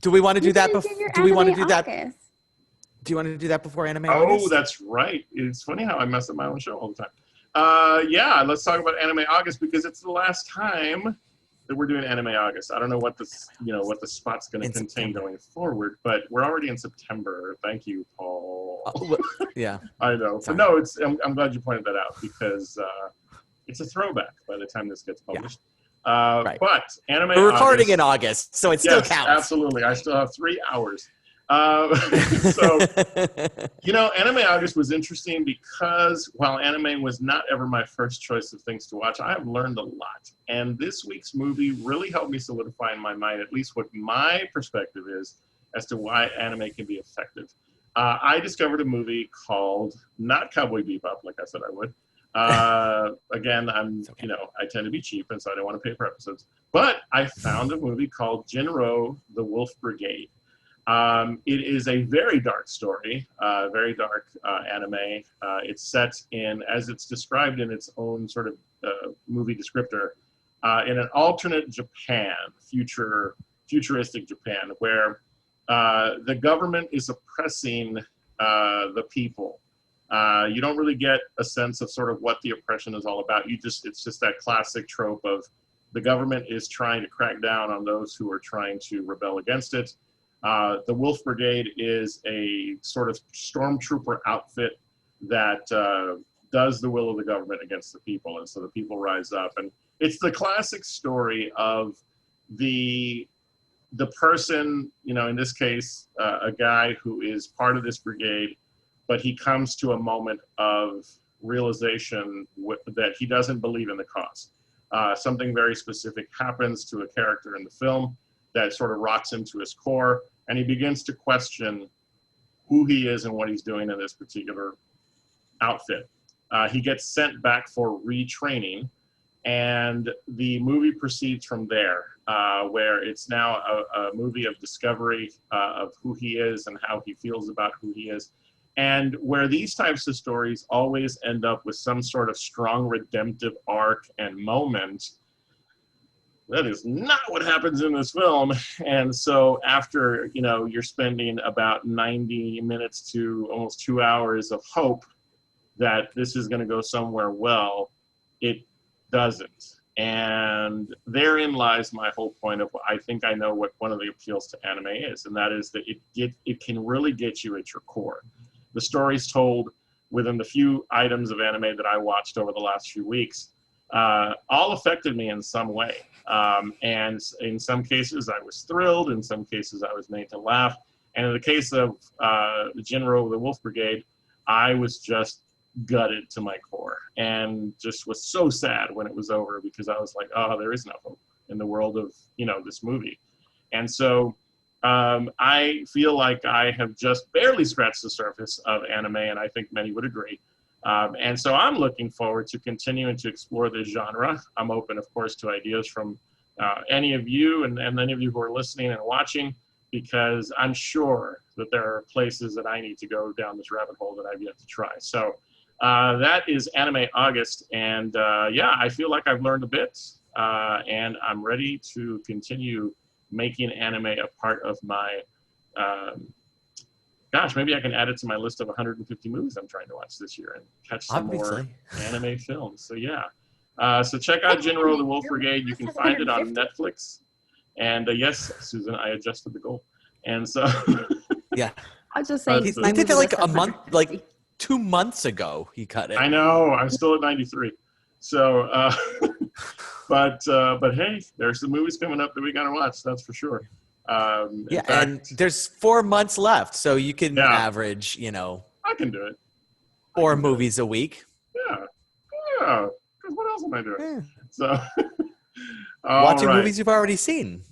do we want to do that before? Do we want to do that? August. Do you want to do that before Anime Oh, August? that's right. It's funny how I mess up my own show all the time. Let's talk about Anime August, because it's the last time that we're doing Anime August. I don't know what the spot's going to contain going forward, but we're already in September. Thank you, Paul. Yeah, I know. But no, I'm glad you pointed that out, because it's a throwback by the time this gets published. Right. But Anime We're recording August, in August, so it still yes, counts. absolutely. I still have 3 hours. So, Anime August was interesting because while anime was not ever my first choice of things to watch, I have learned a lot. And this week's movie really helped me solidify in my mind at least what my perspective is as to why anime can be effective. I discovered a movie called, not Cowboy Bebop, like I said I would. Again, Okay. I tend to be cheap, and so I don't want to pay for episodes. But I found a movie called Jinro, the Wolf Brigade. It is a very dark story, very dark anime. It's set in, as it's described in its own sort of movie descriptor, in an alternate Japan, futuristic Japan, where the government is oppressing the people. You don't really get a sense of sort of what the oppression is all about. It's just that classic trope of the government is trying to crack down on those who are trying to rebel against it. The Wolf Brigade is a sort of stormtrooper outfit that does the will of the government against the people, and so the people rise up. And it's the classic story of the person, in this case, a guy who is part of this brigade, but he comes to a moment of realization that he doesn't believe in the cause. Something very specific happens to a character in the film that sort of rocks him to his core, and he begins to question who he is and what he's doing in this particular outfit. He gets sent back for retraining, and the movie proceeds from there, where it's now a movie of discovery of who he is and how he feels about who he is, and where these types of stories always end up with some sort of strong redemptive arc and moment. That is not what happens in this film. And so after, you're spending about 90 minutes to almost 2 hours of hope that this is going to go somewhere well, it doesn't. And therein lies my whole point of I think I know what one of the appeals to anime is, and that is that it can really get you at your core. The stories told within the few items of anime that I watched over the last few weeks all affected me in some way. And in some cases, I was thrilled. In some cases, I was made to laugh. And in the case of Jinro, the Wolf Brigade, I was just gutted to my core and just was so sad when it was over, because I was like, oh, there is no hope in the world of, this movie. And so I feel like I have just barely scratched the surface of anime, and I think many would agree. And so I'm looking forward to continuing to explore this genre. I'm open, of course, to ideas from any of you and any of you who are listening and watching, because I'm sure that there are places that I need to go down this rabbit hole that I've yet to try. So that is Anime August. And I feel like I've learned a bit, and I'm ready to continue making anime a part of my maybe I can add it to my list of 150 movies I'm trying to watch this year and catch some more anime films. So so check out Jinro, the Wolf Brigade. You can find it on Netflix. And yes, Susan, I adjusted the goal. And so yeah, I'll just say he did it like a month, like 2 months ago. He cut it. I know. I'm still at 93. So, but hey, there's some movies coming up that we got to watch. That's for sure. In fact, and there's 4 months left, so you can average, I can do it. 4 movies a week. Yeah. Because what else am I doing? Yeah. So, watching movies you've already seen.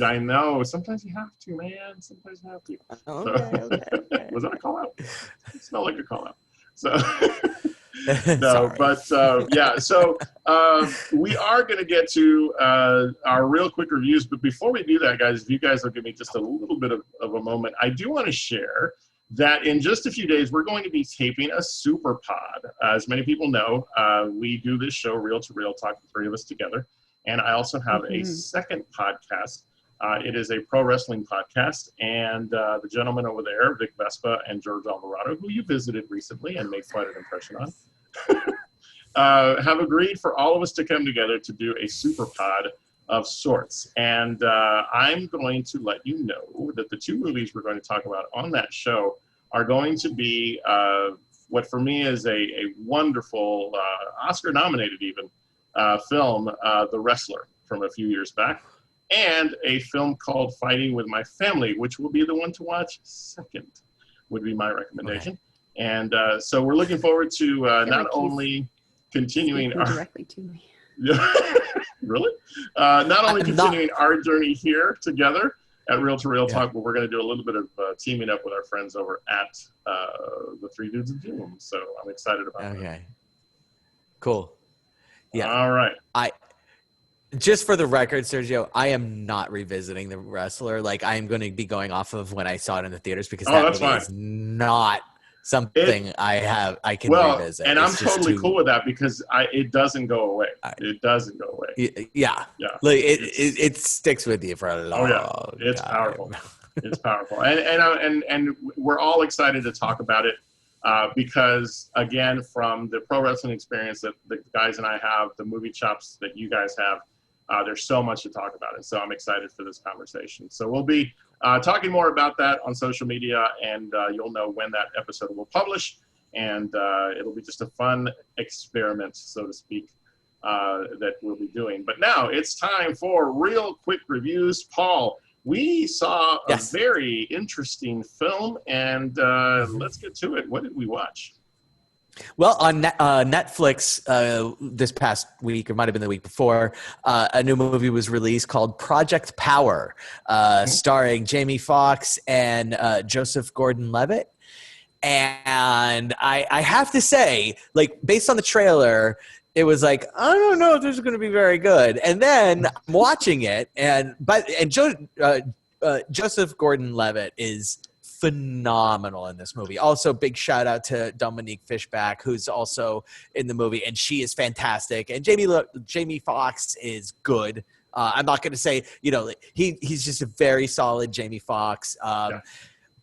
I know. Sometimes you have to, man. Sometimes you have to. Okay. Was that a call out? It smelled like a call out. So. No, but so we are going to get to our real quick reviews. But before we do that, guys, if you guys will give me just a little bit of a moment, I do want to share that in just a few days, we're going to be taping a super pod. As many people know, we do this show, Reel to Reel, talk the three of us together. And I also have a second podcast. It is a pro wrestling podcast, and the gentleman over there, Vic Vespa and George Alvarado, who you visited recently and made quite an impression on, have agreed for all of us to come together to do a super pod of sorts. And I'm going to let you know that the 2 movies we're going to talk about on that show are going to be what for me is a wonderful, Oscar-nominated even, film, The Wrestler, from a few years back, and a film called Fighting with My Family, which will be the one to watch second, would be my recommendation. Okay. And so we're looking forward to not only continuing our directly to me. Really? Not only continuing our journey here together at Reel to Reel Talk, but we're going to do a little bit of teaming up with our friends over at the Three Dudes of Doom. So I'm excited about that. Okay. Cool. Yeah. All right. Just for the record, Sergio, I am not revisiting The Wrestler. Like, I am going to be going off of when I saw it in the theaters, because that movie is not something I can revisit. And I'm totally cool with that, because it doesn't go away. It doesn't go away. Yeah. Like it sticks with you for a long time. It's powerful. It's powerful. And we're all excited to talk about it. Because again, from the pro wrestling experience that the guys and I have, the movie chops that you guys have, there's so much to talk about. And so I'm excited for this conversation. So we'll be talking more about that on social media, and you'll know when that episode will publish. And it'll be just a fun experiment, so to speak, that we'll be doing. But now it's time for real quick reviews. Paul, we saw a very interesting film, and let's get to it. What did we watch? Well, on Netflix this past week, or might have been the week before, a new movie was released called Project Power, starring Jamie Foxx and Joseph Gordon-Levitt. And I have to say, like, based on the trailer, it was like, I don't know if this is going to be very good. And then I'm watching it, and Joseph Gordon-Levitt is phenomenal in this movie. Also, big shout out to Dominique Fishback, who's also in the movie, and she is fantastic. And Jamie Foxx is good. I'm not going to say, he's just a very solid Jamie Foxx.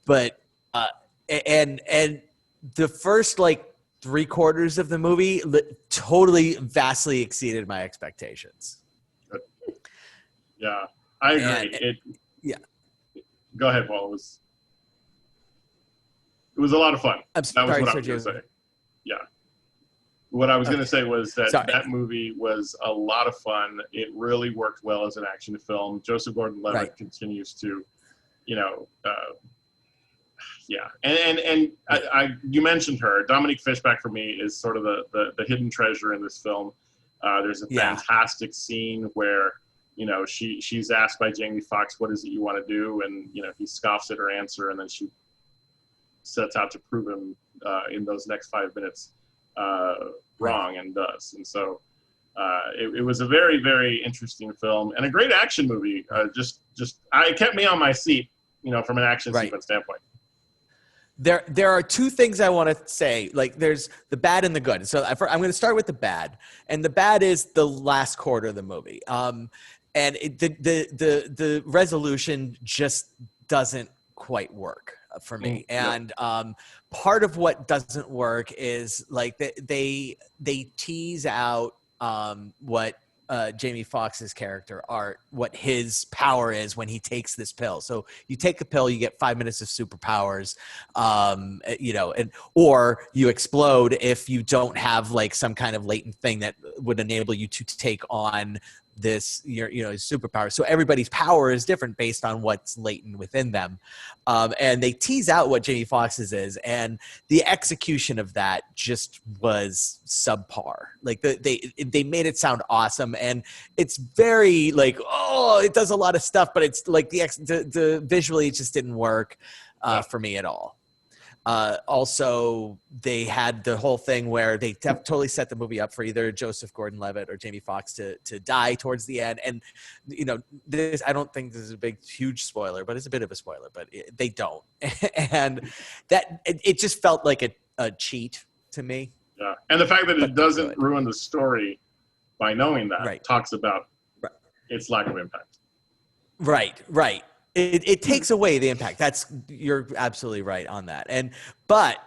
But and the first like 3/4 of the movie totally vastly exceeded my expectations. Good. Yeah, I agree. Go ahead, Paul. It was a lot of fun. I'm sorry, that was what I was going to say. Yeah. What I was going to say was that that movie was a lot of fun. It really worked well as an action film. Joseph Gordon-Levitt continues to, And you mentioned her. Dominique Fishback, for me, is sort of the hidden treasure in this film. There's a fantastic scene where, she's asked by Jamie Foxx, what is it you want to do? And, he scoffs at her answer, and then she sets out to prove him in those next 5 minutes wrong, and does. And so it was a very, very interesting film and a great action movie. It kept me on my seat, from an action sequence standpoint. There are two things I want to say. Like, there's the bad and the good. So I'm going to start with the bad, and the bad is the last quarter of the movie. And the resolution just doesn't quite work for me. And part of what doesn't work is like they tease out what Jamie Foxx's character what his power is when he takes this pill. So you take the pill, you get 5 minutes of superpowers, or you explode if you don't have like some kind of latent thing that would enable you to take on this, superpower. So everybody's power is different based on what's latent within them. And they tease out what Jamie Foxx's is, and the execution of that just was subpar. Like they made it sound awesome, and it's very like, it does a lot of stuff, but it's like the visually it just didn't work for me at all. Also, they had the whole thing where they totally set the movie up for either Joseph Gordon-Levitt or Jamie Foxx to die towards the end. And, this, I don't think this is a huge spoiler, but it's a bit of a spoiler, but they don't. And that it just felt like a cheat to me. Yeah. And the fact that it doesn't ruin the story by knowing that talks about its lack of impact. Right. It takes away the impact. You're absolutely right on that. But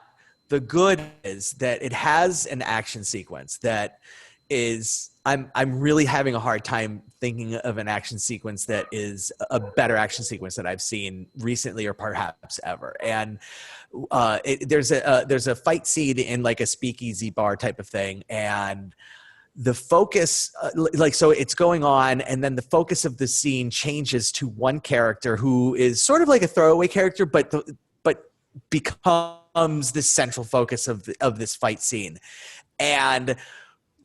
the good is that it has an action sequence that is, I'm really having a hard time thinking of an action sequence that is a better action sequence that I've seen recently or perhaps ever. And there's a fight scene in like a speakeasy bar type of thing, and the focus, so it's going on, and then the focus of the scene changes to one character who is sort of like a throwaway character, but becomes the central focus of this fight scene. And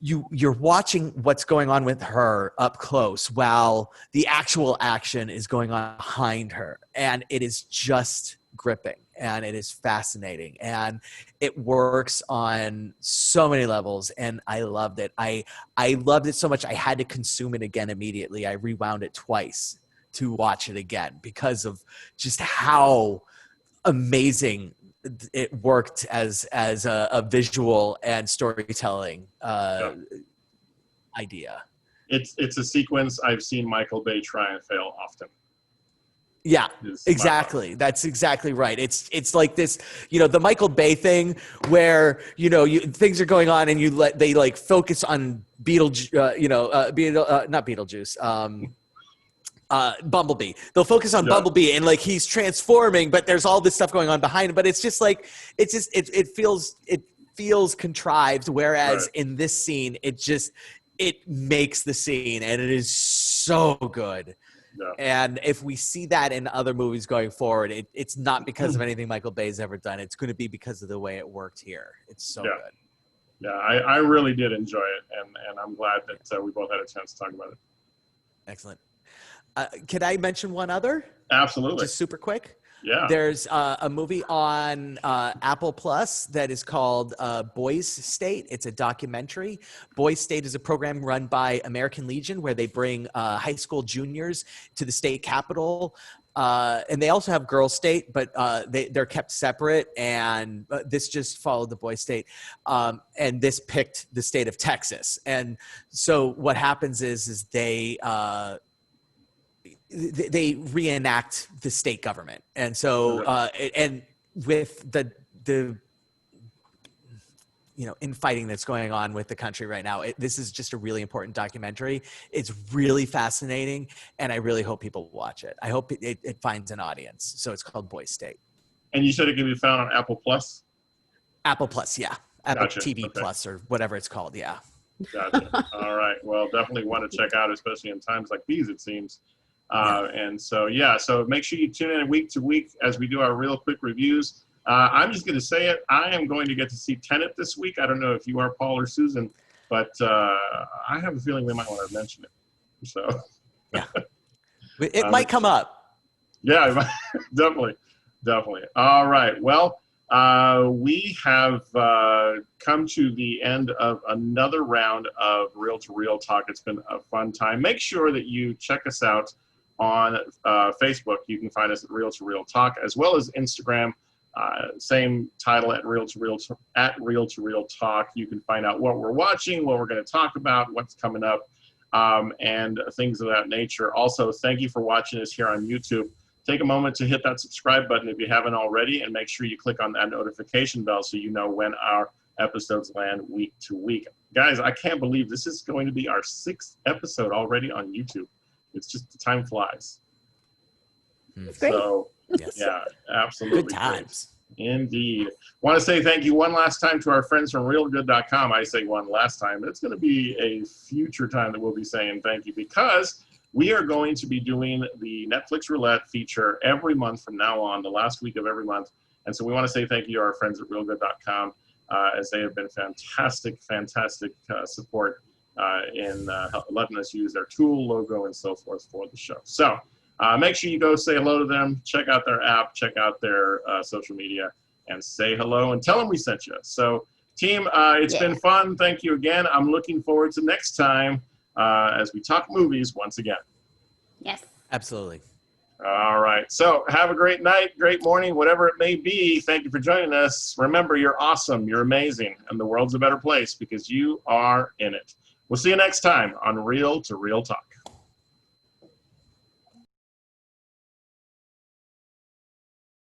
you're watching what's going on with her up close while the actual action is going on behind her. And it is just gripping, and it is fascinating, and it works on so many levels, and I loved it. I loved it so much I had to consume it again immediately. I rewound it twice to watch it again because of just how amazing it worked as a visual and storytelling idea. It's a sequence I've seen Michael Bay try and fail often. Yeah, exactly. That's exactly right. It's like this, the Michael Bay thing where, things are going on and they like focus on Beetlejuice, not Beetlejuice, Bumblebee. They'll focus on Bumblebee and like he's transforming, but there's all this stuff going on behind him. But it's just like, it feels contrived. Whereas in this scene, it makes the scene, and it is so good. Yeah. And if we see that in other movies going forward, it's not because of anything Michael Bay's ever done. It's going to be because of the way it worked here. It's so good. Yeah, I really did enjoy it, and I'm glad that we both had a chance to talk about it. Excellent. Can I mention one other? Absolutely. Just super quick. Yeah. There's a movie on Apple Plus that is called Boys State. It's a documentary. Boys State is a program run by American Legion where they bring high school juniors to the state capitol. And they also have Girls State, but they're kept separate. And this just followed the Boys State. And this picked the state of Texas. And so what happens is they reenact the state government. And so, and with the infighting that's going on with the country right now, this is just a really important documentary. It's really fascinating, and I really hope people watch it. I hope it finds an audience. So it's called Boys State. And you said it can be found on Apple Plus? Apple Plus, yeah. Apple Gotcha. TV Plus or whatever it's called, yeah. Gotcha. All right. Well, definitely want to check out, especially in times like these, it seems. And so, so make sure you tune in week to week as we do our real quick reviews. I'm just going to say it. I am going to get to see Tenet this week. I don't know if you are, Paul or Susan, but I have a feeling we might want to mention it. So yeah, it might come up. Yeah, definitely. All right. Well, we have come to the end of another round of Reel to Reel Talk. It's been a fun time. Make sure that you check us out on Facebook. You can find us at Reel to Reel Talk, as well as Instagram. Same title at Reel to Reel Talk. You can find out what we're watching, what we're going to talk about, what's coming up, and things of that nature. Also, thank you for watching us here on YouTube. Take a moment to hit that subscribe button if you haven't already, and make sure you click on that notification bell so you know when our episodes land week to week. Guys, I can't believe this is going to be our 6th episode already on YouTube. It's just, the time flies. It's great. So, yes. Yeah, absolutely. Good times. Great. Indeed. Want to say thank you one last time to our friends from Reelgood.com. I say one last time. It's going to be a future time that we'll be saying thank you, because we are going to be doing the Netflix Roulette feature every month from now on, the last week of every month. And so we want to say thank you to our friends at Reelgood.com, as they have been fantastic support in letting us use their tool, logo, and so forth for the show. So make sure you go say hello to them, check out their app, check out their social media, and say hello and tell them we sent you. So team, it's been fun. Thank you again. I'm looking forward to next time as we talk movies once again. Yes. Absolutely. All right. So have a great night, great morning, whatever it may be. Thank you for joining us. Remember, you're awesome. You're amazing. And the world's a better place because you are in it. We'll see you next time on Reel to Reel Talk.